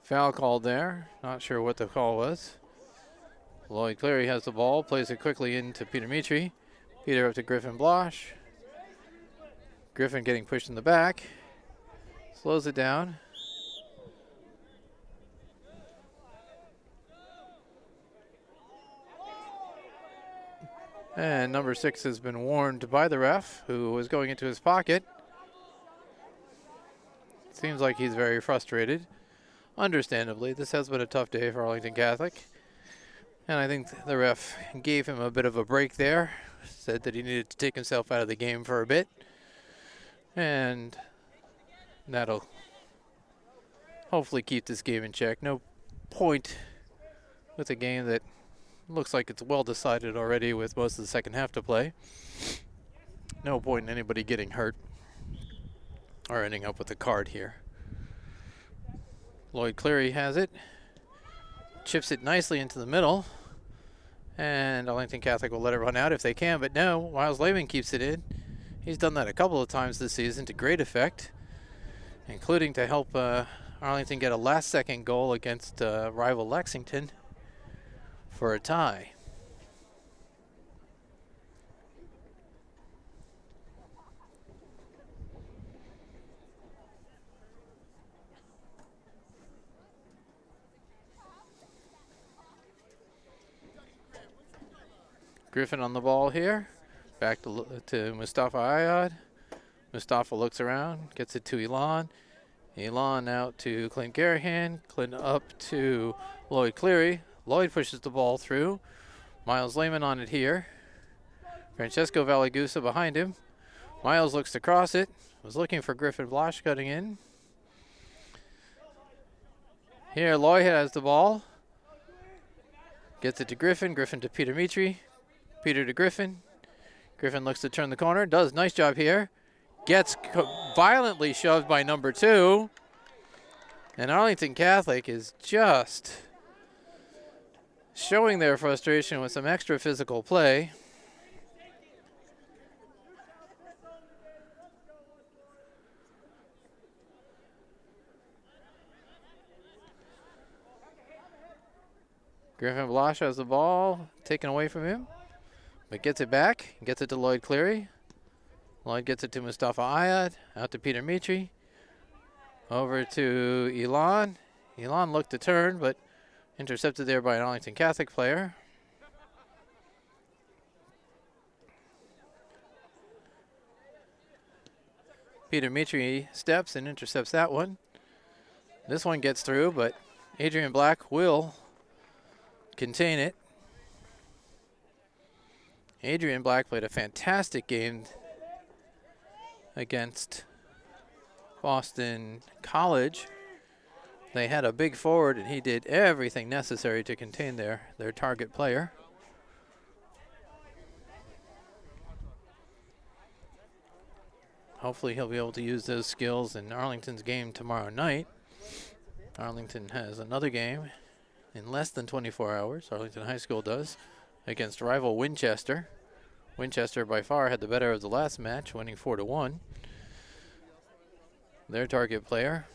Foul called there. Not sure what the call was. Lloyd Cleary has the ball, plays it quickly into Peter Michi. Peter up to Griffin Blosh. Griffin getting pushed in the back. Slows it down. And number 6 has been warned by the ref, who was going into his pocket. Seems like he's very frustrated. Understandably, this has been a tough day for Arlington Catholic. And I think the ref gave him a bit of a break there. Said that he needed to take himself out of the game for a bit. And that'll hopefully keep this game in check. No point with a game that looks like it's well decided already with most of the second half to play. No point in anybody getting hurt or ending up with a card here. Lloyd Cleary has it. Chips it nicely into the middle. And Arlington Catholic will let it run out if they can, but no, Miles Lehman keeps it in. He's done that a couple of times this season to great effect, including to help Arlington get a last-second goal against rival Lexington for a tie. Griffin on the ball here. Back to Mustafa Ayad. Mustafa looks around, gets it to Elon. Elon out to Clint Garahan. Clint up to Lloyd Cleary. Lloyd pushes the ball through. Miles Lehman on it here. Francesco Valagusa behind him. Miles looks to cross it. Was looking for Griffin Blosh cutting in. Here Lloyd has the ball. Gets it to Griffin. Griffin to Peter Mitri. Peter to Griffin. Griffin looks to turn the corner. Does nice job here. Gets violently shoved by number 2. And Arlington Catholic is just showing their frustration with some extra physical play. Griffin Blosh has the ball taken away from him, but gets it back. Gets it to Lloyd Cleary. Lloyd gets it to Mustafa Ayad. Out to Peter Mitri. Over to Elon. Elon looked to turn, but intercepted there by an Arlington Catholic player. Peter Mitri steps and intercepts that one. This one gets through, but Adrian Black will contain it. Adrian Black played a fantastic game against Boston College. They had a big forward, and he did everything necessary to contain their target player. Hopefully he'll be able to use those skills in Arlington's game tomorrow night. Arlington has another game in less than 24 hours. Arlington High School does, against rival Winchester. Winchester by far had the better of the last match, winning 4-1. Their target player,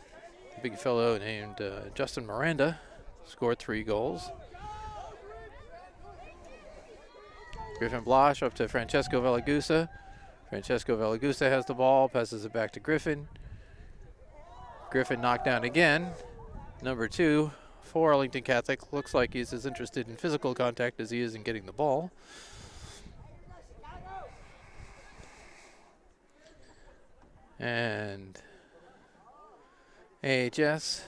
a big fellow named Justin Miranda, scored 3 goals. Griffin Blosh up to Francesco Valagusa. Francesco Valagusa has the ball, passes it back to Griffin. Griffin knocked down again. Number 2 for Arlington Catholic. Looks like he's as interested in physical contact as he is in getting the ball. And AHS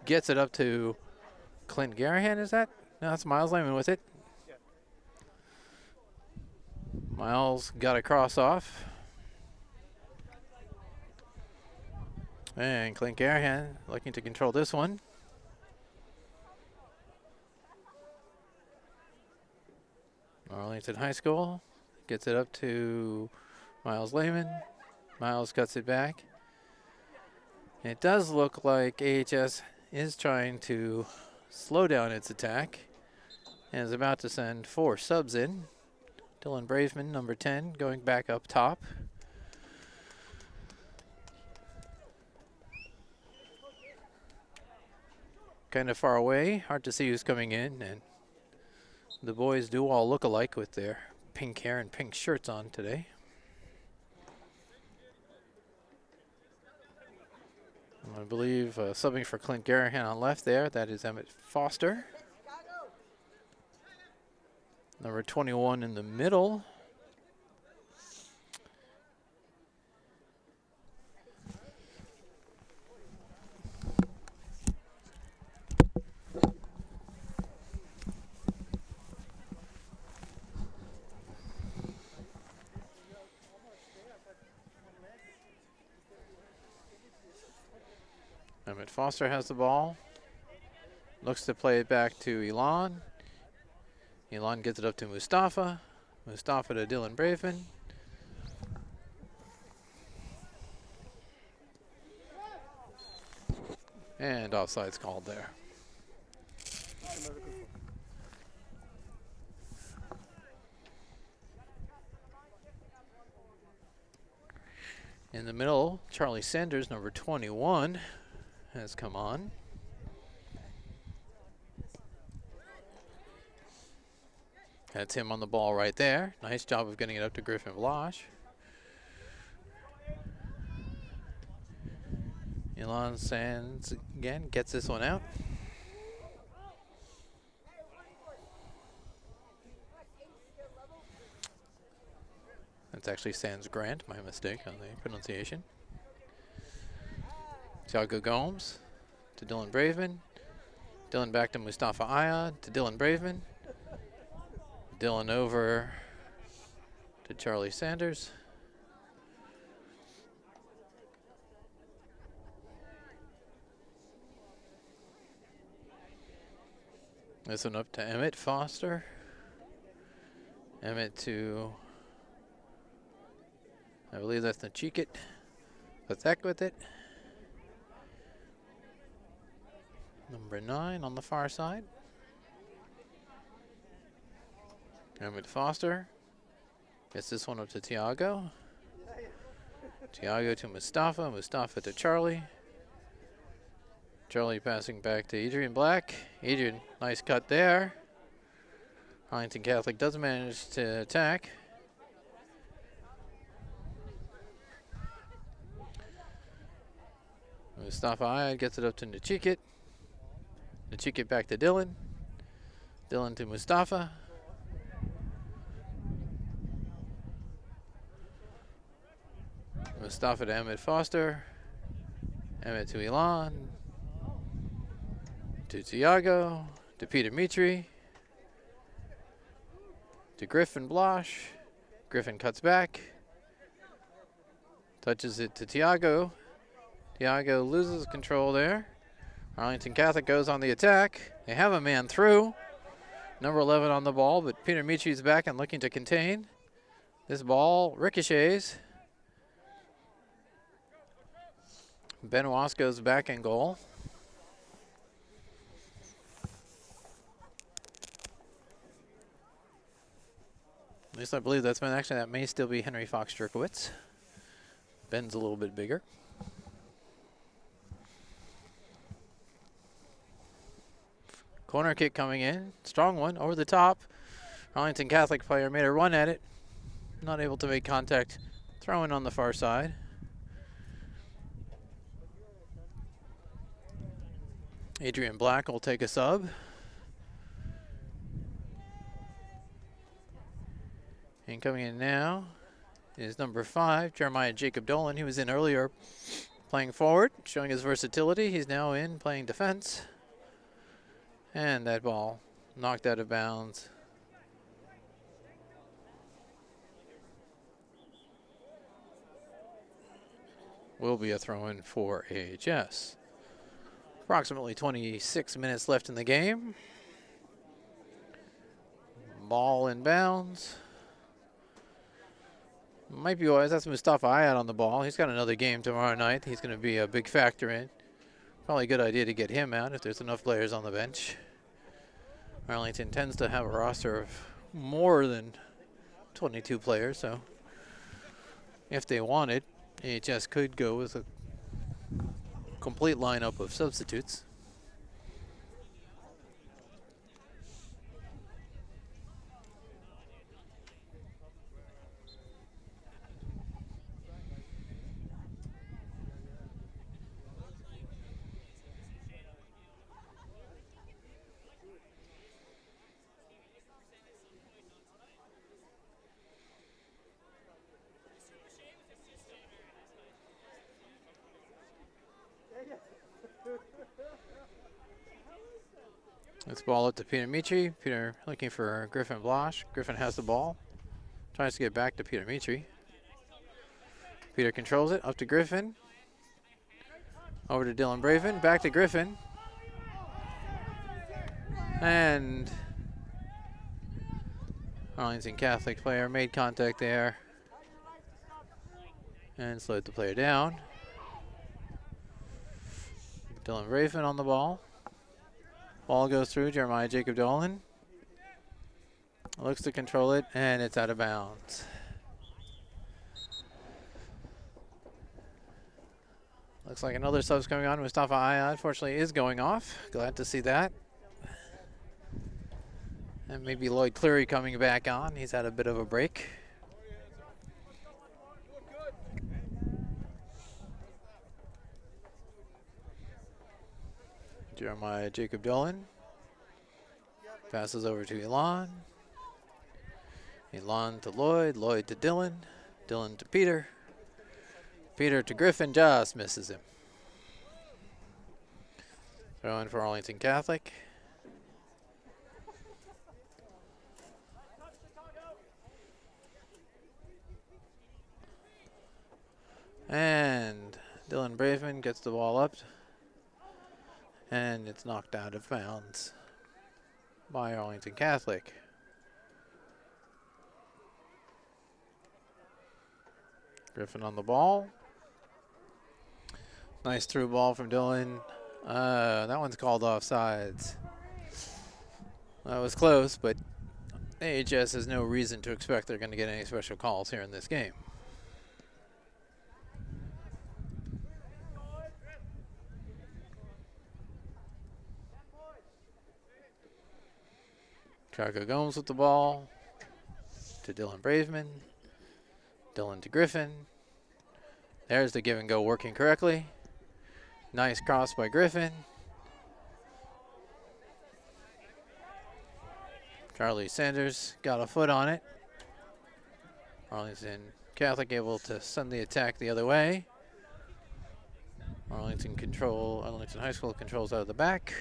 gets it up to Clint Garahan, is that? No, that's Miles Lehman with it. Miles got a cross off. And Clint Garahan looking to control this one. Arlington High School gets it up to Miles Lehman. Miles cuts it back. It does look like AHS is trying to slow down its attack and is about to send 4 subs in. Dylan Braveman, number 10, going back up top. Kind of far away, hard to see who's coming in, and the boys do all look alike with their pink hair and pink shirts on today. I believe subbing for Clint Garahan on left there, that is Emmett Foster. Number 21 in the middle. Emmett Foster has the ball. Looks to play it back to Elon. Elon gets it up to Mustafa. Mustafa to Dylan Braveman. And offside's called there. In the middle, Charlie Sanders, number 21, has come on. That's him on the ball right there. Nice job of getting it up to Griffin Blosh. Elon Sands again gets this one out. That's actually Sands Grant, my mistake on the pronunciation. Thiago Gomes to Dylan Braveman. Dylan back to Mustafa Ayad to Dylan Braveman. Dylan over to Charlie Sanders. This one up to Emmett Foster. Emmett to, I believe that's Nachikit. Pathek with it. Number 9 on the far side. Emmett Foster gets this one up to Tiago. Tiago to Mustafa. Mustafa to Charlie. Charlie passing back to Adrian Black. Adrian, nice cut there. Arlington Catholic does manage to attack. Mustafa Ayad gets it up to Nachikit. Nachikit back to Dylan. Dylan to Mustafa. Mustafa to Emmett Foster. Emmett to Elon. To Tiago. To Peter Mitri. To Griffin Blosh. Griffin cuts back. Touches it to Tiago. Tiago loses control there. Arlington Catholic goes on the attack. They have a man through. Number 11 on the ball, but Peter Mitri's back and looking to contain. This ball ricochets. Ben Wasco's back in goal. At least I believe that's been actually, that may still be Henry Fox Jerkowitz. Ben's a little bit bigger. Corner kick coming in. Strong one over the top. Arlington Catholic player made a run at it. Not able to make contact. Throwing on the far side. Adrian Black will take a sub. And coming in now is number 5, Jeremiah Jacob Dolan. He was in earlier playing forward, showing his versatility. He's now in playing defense. And that ball knocked out of bounds. Will be a throw-in for AHS. Approximately 26 minutes left in the game. Ball in bounds. Might be wise. That's Mustafa Ayad on the ball. He's got another game tomorrow night. He's going to be a big factor in. Probably a good idea to get him out if there's enough players on the bench. Arlington tends to have a roster of more than 22 players, so if they wanted, AHS could go with a complete lineup of substitutes. Let's ball up to Peter Mitri. Peter looking for Griffin Blosh. Griffin has the ball. Tries to get back to Peter Mitri. Peter controls it. Up to Griffin. Over to Dylan Braven. Back to Griffin. And Arlington Catholic player made contact there. And slowed the player down. Dylan Braven on the ball. Ball goes through Jeremiah Jacob Dolan. Looks to control it, and it's out of bounds. Looks like another sub's coming on. Mustafa Ayad, unfortunately, is going off. Glad to see that. And maybe Lloyd Cleary coming back on. He's had a bit of a break. Jeremiah Jacob Dolan passes over to Elon. Elon to Lloyd. Lloyd to Dylan. Dylan to Peter. Peter to Griffin. Just misses him. Throw in for Arlington Catholic. And Dylan Braven gets the ball up. And it's knocked out of bounds by Arlington Catholic. Griffin on the ball. Nice through ball from Dylan. That one's called offsides. That was close, but AHS has no reason to expect they're going to get any special calls here in this game. Tiago Gomes with the ball to Dylan Braveman. Dylan to Griffin. There's the give and go working correctly. Nice cross by Griffin. Charlie Sanders got a foot on it. Arlington Catholic able to send the attack the other way. Arlington High School controls out of the back.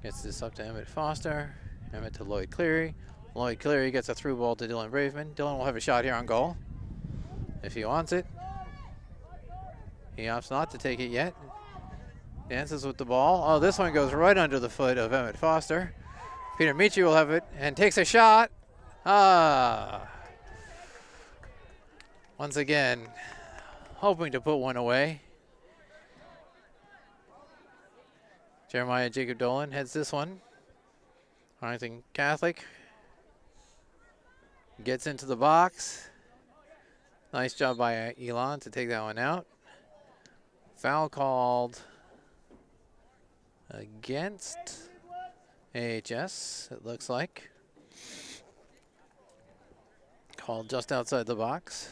Gets this up to Emmett Foster. Emmett to Lloyd Cleary. Lloyd Cleary gets a through ball to Dylan Braveman. Dylan will have a shot here on goal if he wants it. He opts not to take it yet. Dances with the ball. Oh, this one goes right under the foot of Emmett Foster. Peter Michi will have it and takes a shot. Once again, hoping to put one away. Jeremiah Jacob Dolan heads this one. Arlington Catholic gets into the box. Nice job by Elon to take that one out. Foul called against AHS, it looks like. Called just outside the box.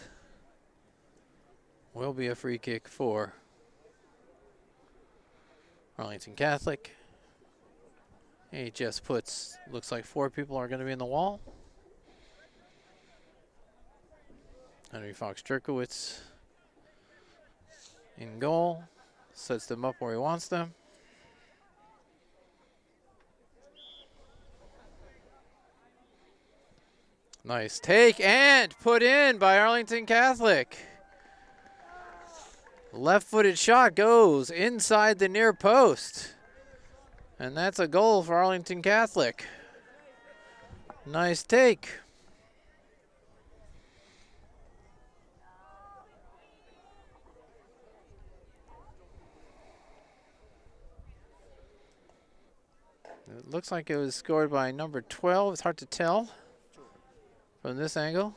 Will be a free kick for Arlington Catholic. AHS puts, looks like 4 people are going to be in the wall. Henry Fox Jerkowitz in goal. Sets them up where he wants them. Nice take and put in by Arlington Catholic. Left-footed shot goes inside the near post. And that's a goal for Arlington Catholic. Nice take. It looks like it was scored by number 12. It's hard to tell from this angle.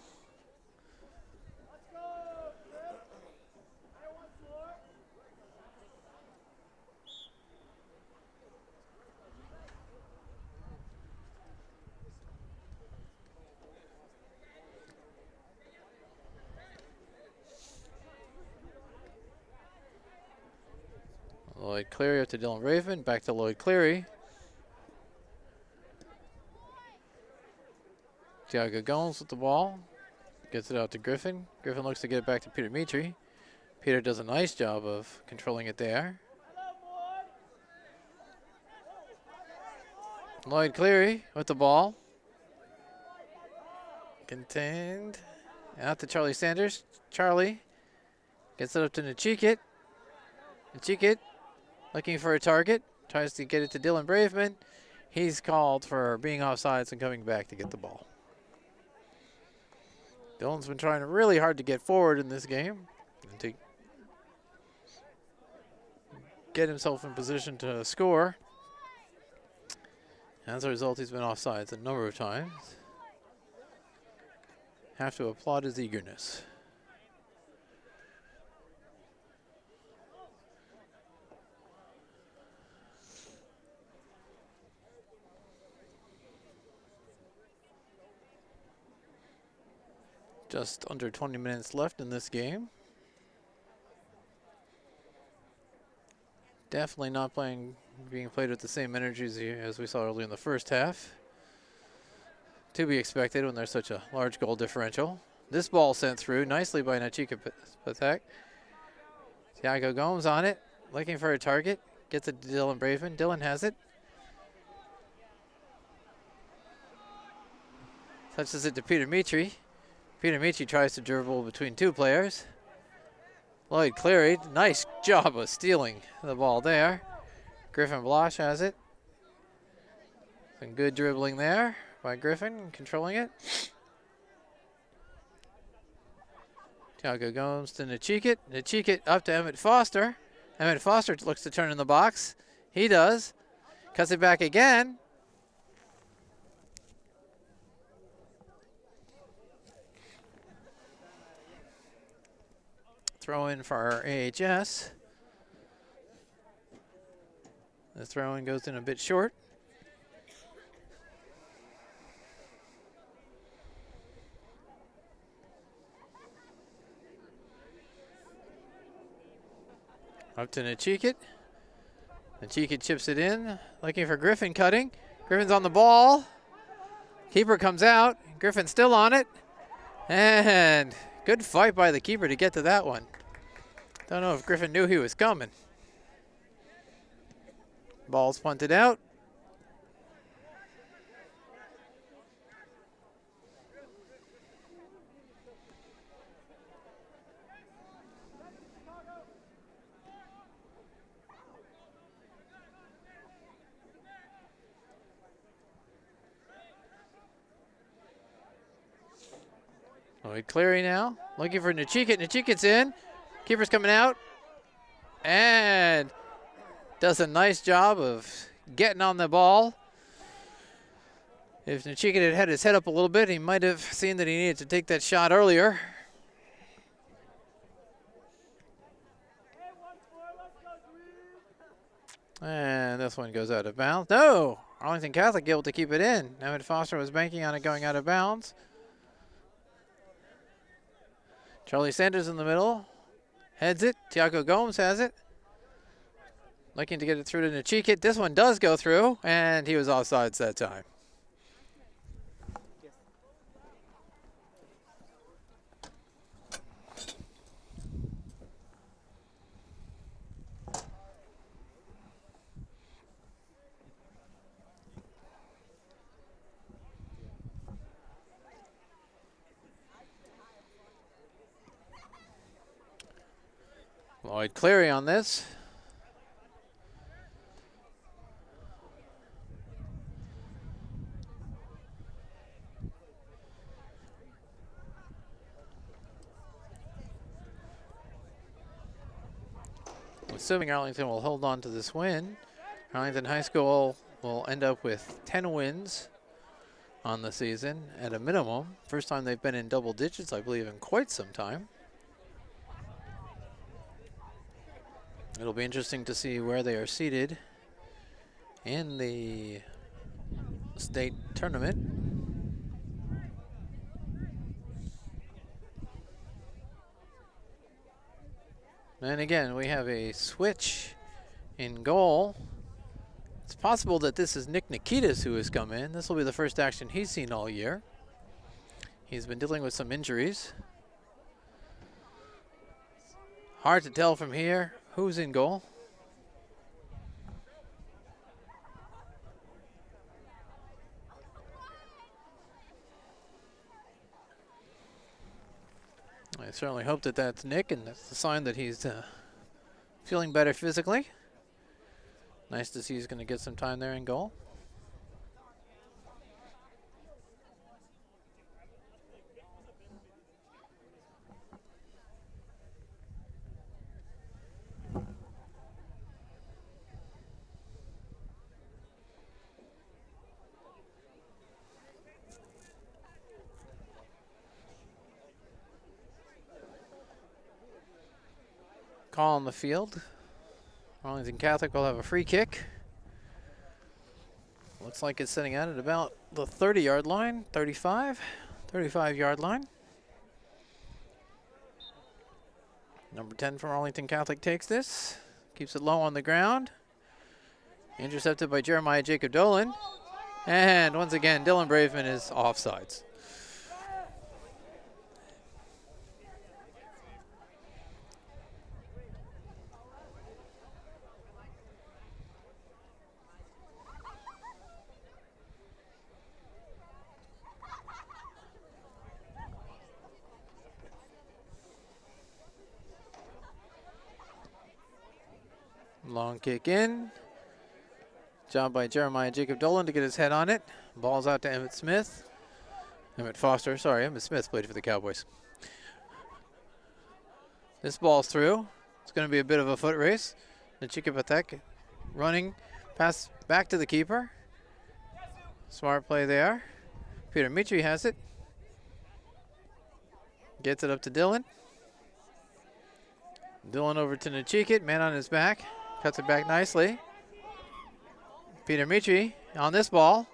Lloyd Cleary up to Dylan Raven. Back to Lloyd Cleary. Tiago Gomes with the ball. Gets it out to Griffin. Griffin looks to get it back to Peter Mitri. Peter does a nice job of controlling it there. Lloyd Cleary with the ball. Contained. Out to Charlie Sanders. Charlie gets it up to Nachikit. Nachikit looking for a target. Tries to get it to Dylan Braveman. He's called for being offsides and coming back to get the ball. Dylan's been trying really hard to get forward in this game and to get himself in position to score. As a result, he's been offsides a number of times. Have to applaud his eagerness. Just under 20 minutes left in this game. Definitely not being played with the same energies as we saw earlier in the first half. To be expected when there's such a large goal differential. This ball sent through nicely by Nachika Patek. Tiago Gomes on it, looking for a target. Gets it to Dylan Braven. Dylan has it. Touches it to Peter Mitri. Peter Mitri tries to dribble between 2 players. Lloyd Cleary, nice job of stealing the ball there. Griffin Blosh has it. Some good dribbling there by Griffin, controlling it. Tiago Gomes to Nachikit. Nachikit up to Emmett Foster. Emmett Foster looks to turn in the box. He does. Cuts it back again. Throw in for our AHS. The throw in goes in a bit short. Up to Nachikit. Nachikit chips it in, looking for Griffin cutting. Griffin's on the ball. Keeper comes out. Griffin's still on it. And good fight by the keeper to get to that one. Don't know if Griffin knew he was coming. Ball's punted out. Lloyd Cleary now, looking for Nachikit. Nachikit's in. Keeper's coming out. And does a nice job of getting on the ball. If Nachikit had had his head up a little bit, he might have seen that he needed to take that shot earlier. And this one goes out of bounds. No! Arlington Catholic able to keep it in. Emmett Foster was banking on it going out of bounds. Charlie Sanders in the middle. Heads it. Tiago Gomes has it. Looking to get it through to Nachikit. This one does go through, and he was offsides that time. Lloyd Cleary on this. Assuming Arlington will hold on to this win, Arlington High School will end up with 10 wins on the season at a minimum. First time they've been in double digits, I believe, in quite some time. It'll be interesting to see where they are seated in the state tournament. And again, we have a switch in goal. It's possible that this is Nick Nikitas who has come in. This will be the first action he's seen all year. He's been dealing with some injuries. Hard to tell from here who's in goal. I certainly hope that that's Nick, and that's a sign that he's feeling better physically. Nice to see he's going to get some time there in goal. Call on the field. Arlington Catholic will have a free kick. Looks like it's sitting out at about the 30-yard line, 35-yard line. Number 10 from Arlington Catholic takes this, keeps it low on the ground. Intercepted by Jeremiah Jacob Dolan. And once again, Dylan Braveman is offsides. Long kick in. Job by Jeremiah Jacob Dolan to get his head on it. Ball's out to Emmett Smith. Emmett Smith played for the Cowboys. This ball's through. It's going to be a bit of a foot race. Nachikit Patek running pass back to the keeper. Smart play there. Peter Mitri has it. Gets it up to Dylan. Dylan over to Nachikit, man on his back. Cuts it back nicely. Peter Mitri on this ball.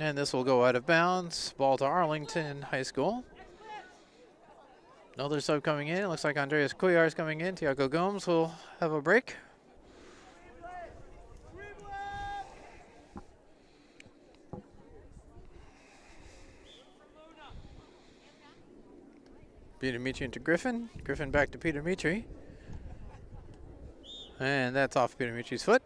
And this will go out of bounds. Ball to Arlington High School. Another sub coming in. It looks like Andreas Cuellar is coming in. Tiago Gomes will have a break. Peter Mitri into Griffin. Griffin back to Peter Mitri. And that's off Peter Mitri's foot.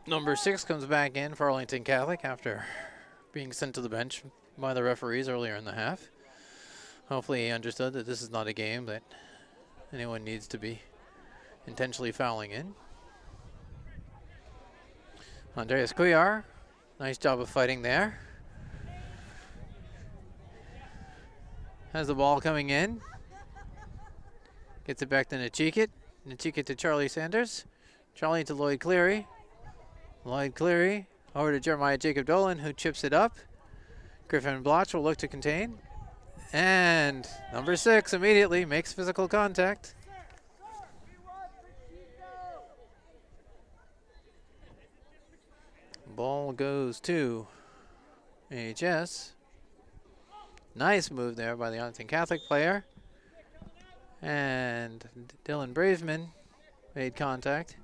Number 6 comes back in for Arlington Catholic after being sent to the bench by the referees earlier in the half. Hopefully he understood that this is not a game that anyone needs to be intentionally fouling in. Andreas Cuellar, nice job of fighting there. Has the ball coming in. Gets it back to Nachikit. Nachikit to Charlie Sanders. Charlie to Lloyd Cleary. Lloyd Cleary over to Jeremiah Jacob Dolan, who chips it up. Griffin Bloch will look to contain. And number 6 immediately makes physical contact. Ball goes to AHS. Nice move there by the Arlington Catholic player. And Dylan Braveman made contact.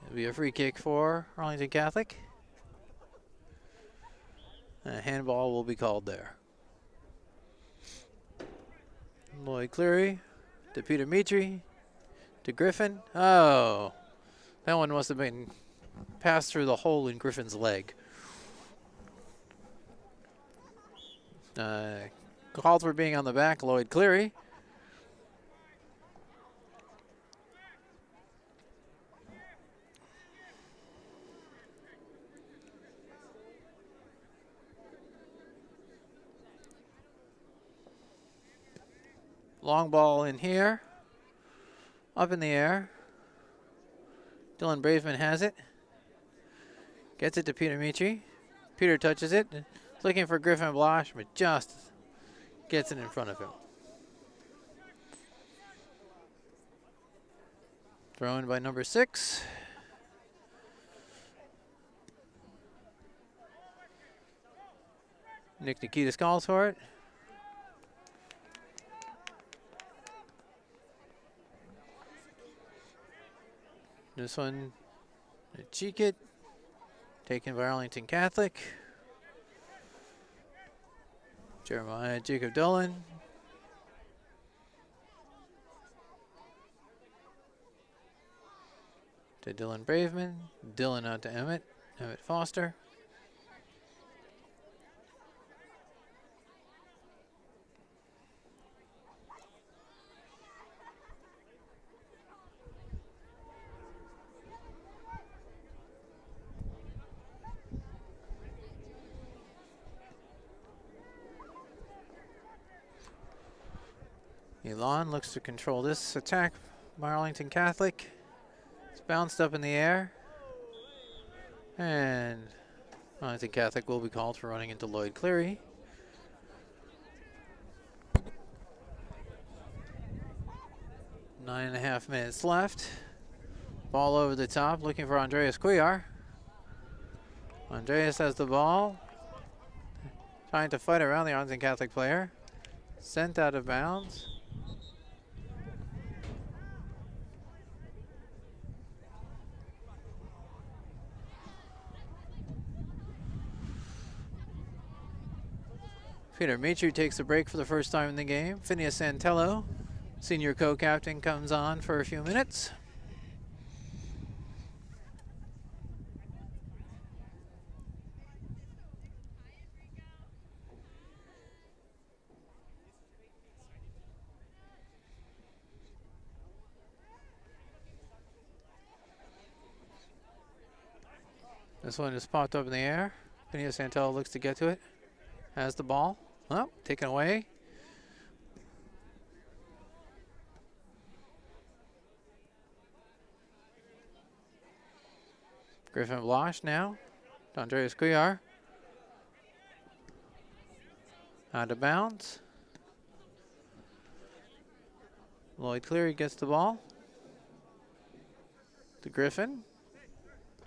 It'll be a free kick for Arlington Catholic. A handball will be called there. Lloyd Cleary to Peter Mitri to Griffin. Oh, that one must have been passed through the hole in Griffin's leg. Called for being on the back, Lloyd Cleary. Long ball in here. Up in the air. Dylan Braveman has it. Gets it to Peter Mitri. Peter touches it. Looking for Griffin Bloch, but just gets it in front of him. Thrown by number 6. Nick Nikitas calls for it. This one, cheek it, taken by Arlington Catholic. Jeremiah Jacob Dolan. To Dylan Braveman. Dylan out to Emmett. Emmett Foster. Elon looks to control this attack by Arlington Catholic. It's bounced up in the air. And Arlington Catholic will be called for running into Lloyd Cleary. Nine and a half minutes left. Ball over the top, looking for Andreas Cuellar. Andreas has the ball. Trying to fight around the Arlington Catholic player. Sent out of bounds. Peter Mitri takes a break for the first time in the game. Phineas Santello, senior co-captain, comes on for a few minutes. This one is popped up in the air. Phineas Santello looks to get to it. Has the ball. Oh, taken away. Griffin Bloch now. Andreas Cuellar. Out of bounds. Lloyd Cleary gets the ball. To Griffin.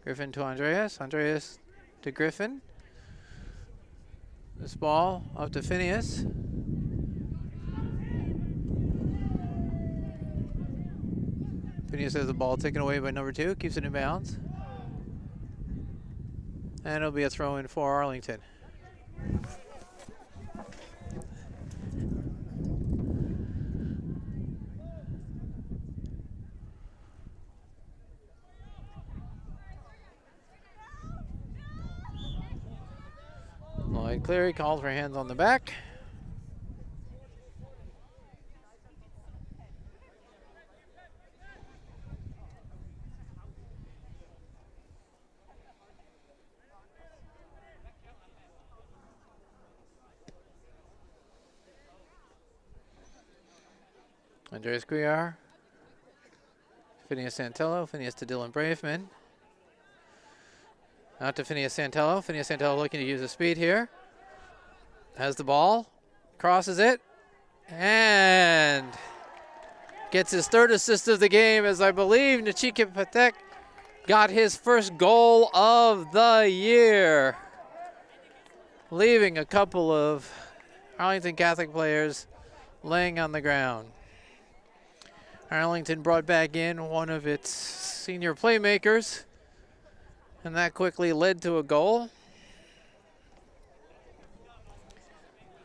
Griffin to Andreas. Andreas to Griffin. This ball up to Phineas. Phineas has the ball taken away by number 2. Keeps it in bounds. And it'll be a throw in for Arlington. Lloyd Cleary calls for hands on the back. Andreas Guiar. Phineas Santello. Phineas to Dylan Braveman. Out to Phineas Santello. Phineas Santello looking to use his speed here. Has the ball. Crosses it. And gets his 3rd assist of the game, as I believe Nachika Patek got his first goal of the year, leaving a couple of Arlington Catholic players laying on the ground. Arlington brought back in one of its senior playmakers, and that quickly led to a goal.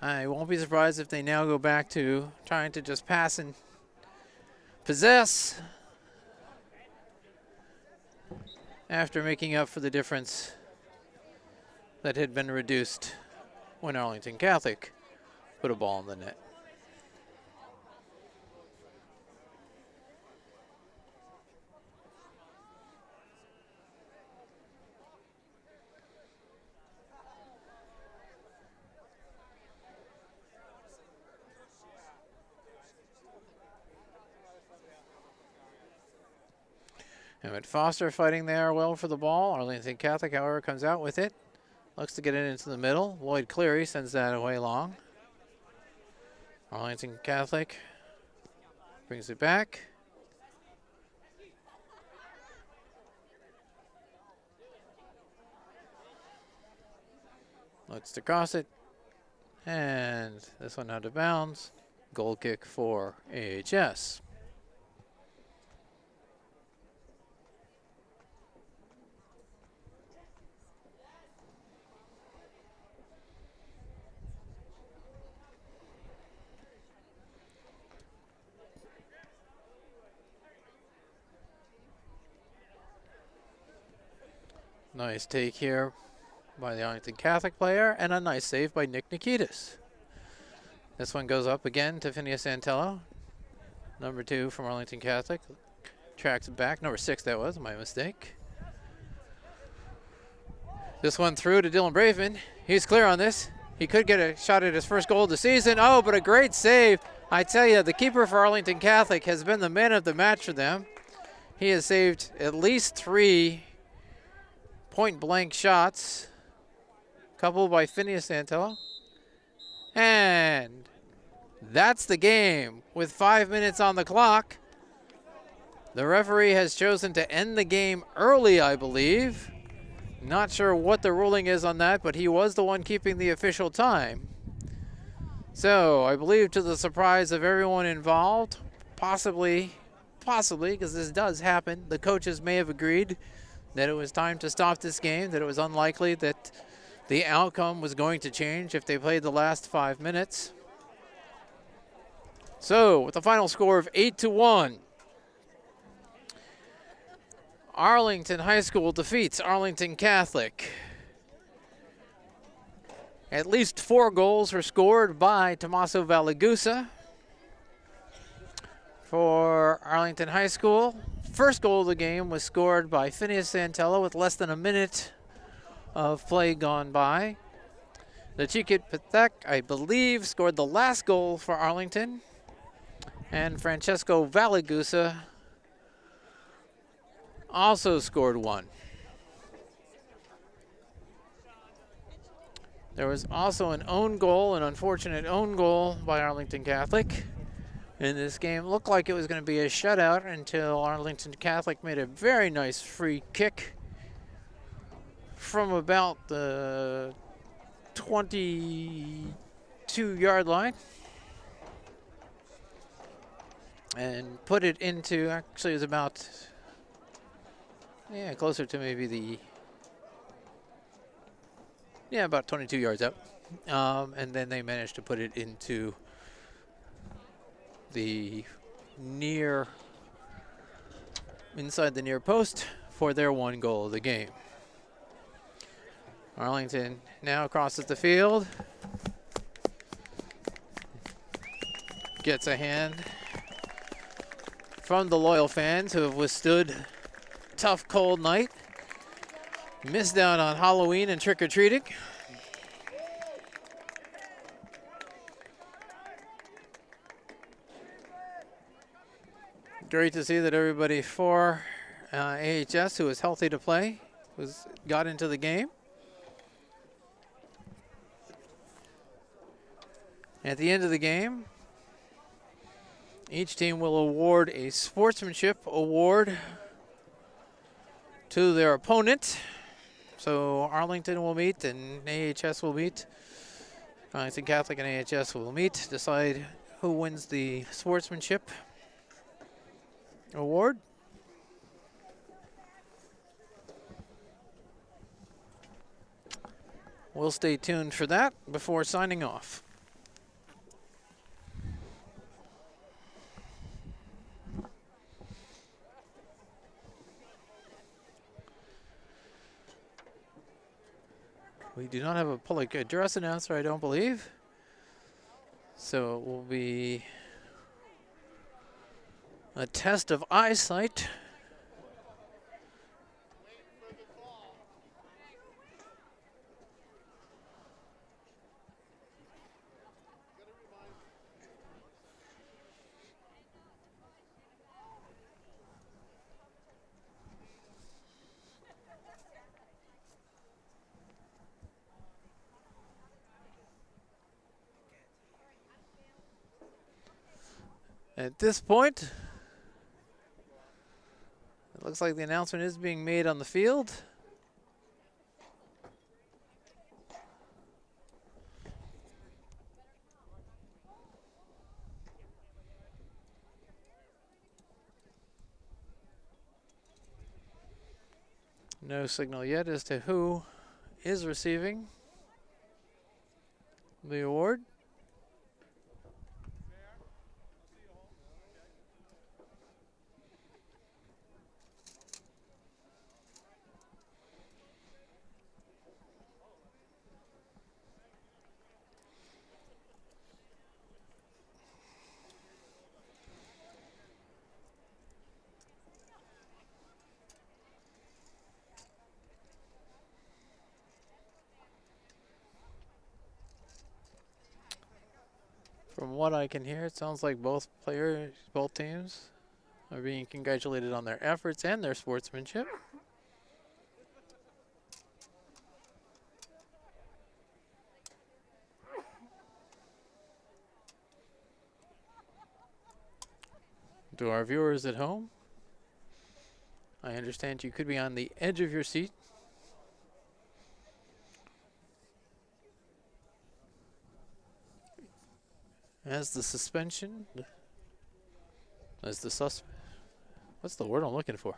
I won't be surprised if they now go back to trying to just pass and possess after making up for the difference that had been reduced when Arlington Catholic put a ball in the net. Emmett Foster fighting there well for the ball. Arlington Catholic, however, comes out with it. Looks to get it into the middle. Lloyd Cleary sends that away long. Arlington Catholic brings it back. Looks to cross it. And this one out of bounds. Goal kick for AHS. Nice take here by the Arlington Catholic player, and a nice save by Nick Nikitas. This one goes up again to Phineas Santello. Number 2 from Arlington Catholic. Tracks it back. Number 6, that was my mistake. This one through to Dylan Braveman. He's clear on this. He could get a shot at his first goal of the season. Oh, but a great save. I tell you, the keeper for Arlington Catholic has been the man of the match for them. He has saved at least 3 point-blank shots, coupled by Phineas Santello. And that's the game with 5 minutes on the clock. The referee has chosen to end the game early, I believe. Not sure what the ruling is on that, but he was the one keeping the official time. So I believe, to the surprise of everyone involved, possibly, because this does happen, the coaches may have agreed that it was time to stop this game, that it was unlikely that the outcome was going to change if they played the last 5 minutes. So, with a final score of 8-1, Arlington High School defeats Arlington Catholic. At least 4 goals were scored by Tommaso Valagusa for Arlington High School. First goal of the game was scored by Phineas Santello with less than a minute of play gone by. Nachika Patek, I believe, scored the last goal for Arlington. And Francesco Valagusa also scored one. There was also an own goal, an unfortunate own goal by Arlington Catholic. In this game, looked like it was going to be a shutout until Arlington Catholic made a very nice free kick from about the 22-yard line and put it into, actually it was about, closer to maybe about 22 yards out. And then they managed to put it into the inside the near post for their one goal of the game. Arlington now crosses the field. Gets a hand from the loyal fans who have withstood tough cold night. Missed out on Halloween and trick-or-treating. Great to see that everybody for AHS who was healthy to play got into the game. At the end of the game, each team will award a sportsmanship award to their opponent. So Arlington will meet and AHS will meet. Arlington Catholic and AHS will meet, decide who wins the sportsmanship award. We'll stay tuned for that before signing off. We do not have a public address announcer, I don't believe. So it will be a test of eyesight. At this point, it looks like the announcement is being made on the field. No signal yet as to who is receiving the award. From what I can hear, it sounds like both teams are being congratulated on their efforts and their sportsmanship. To our viewers at home, I understand you could be on the edge of your seat as the suspension, what's the word I'm looking for?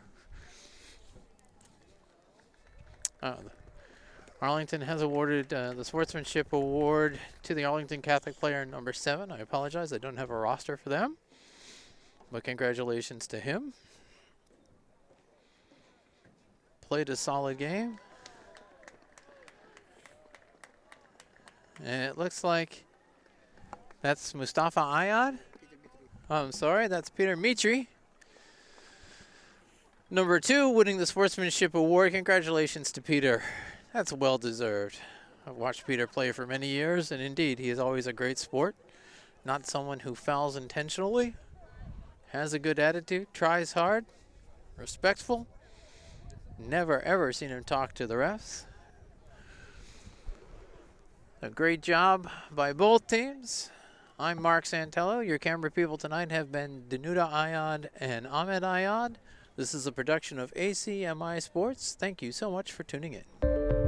Arlington has awarded the Sportsmanship Award to the Arlington Catholic player number 7. I apologize, I don't have a roster for them, but congratulations to him. Played a solid game. And it looks like that's Mustafa Ayad. I'm sorry, that's Peter Mitri. Number 2, winning the Sportsmanship Award. Congratulations to Peter. That's well deserved. I've watched Peter play for many years, and indeed, he is always a great sport. Not someone who fouls intentionally. Has a good attitude, tries hard, respectful. Never ever seen him talk to the refs. A great job by both teams. I'm Mark Santello. Your camera people tonight have been Danuta Ayad and Ahmed Ayad. This is a production of ACMI Sports. Thank you so much for tuning in.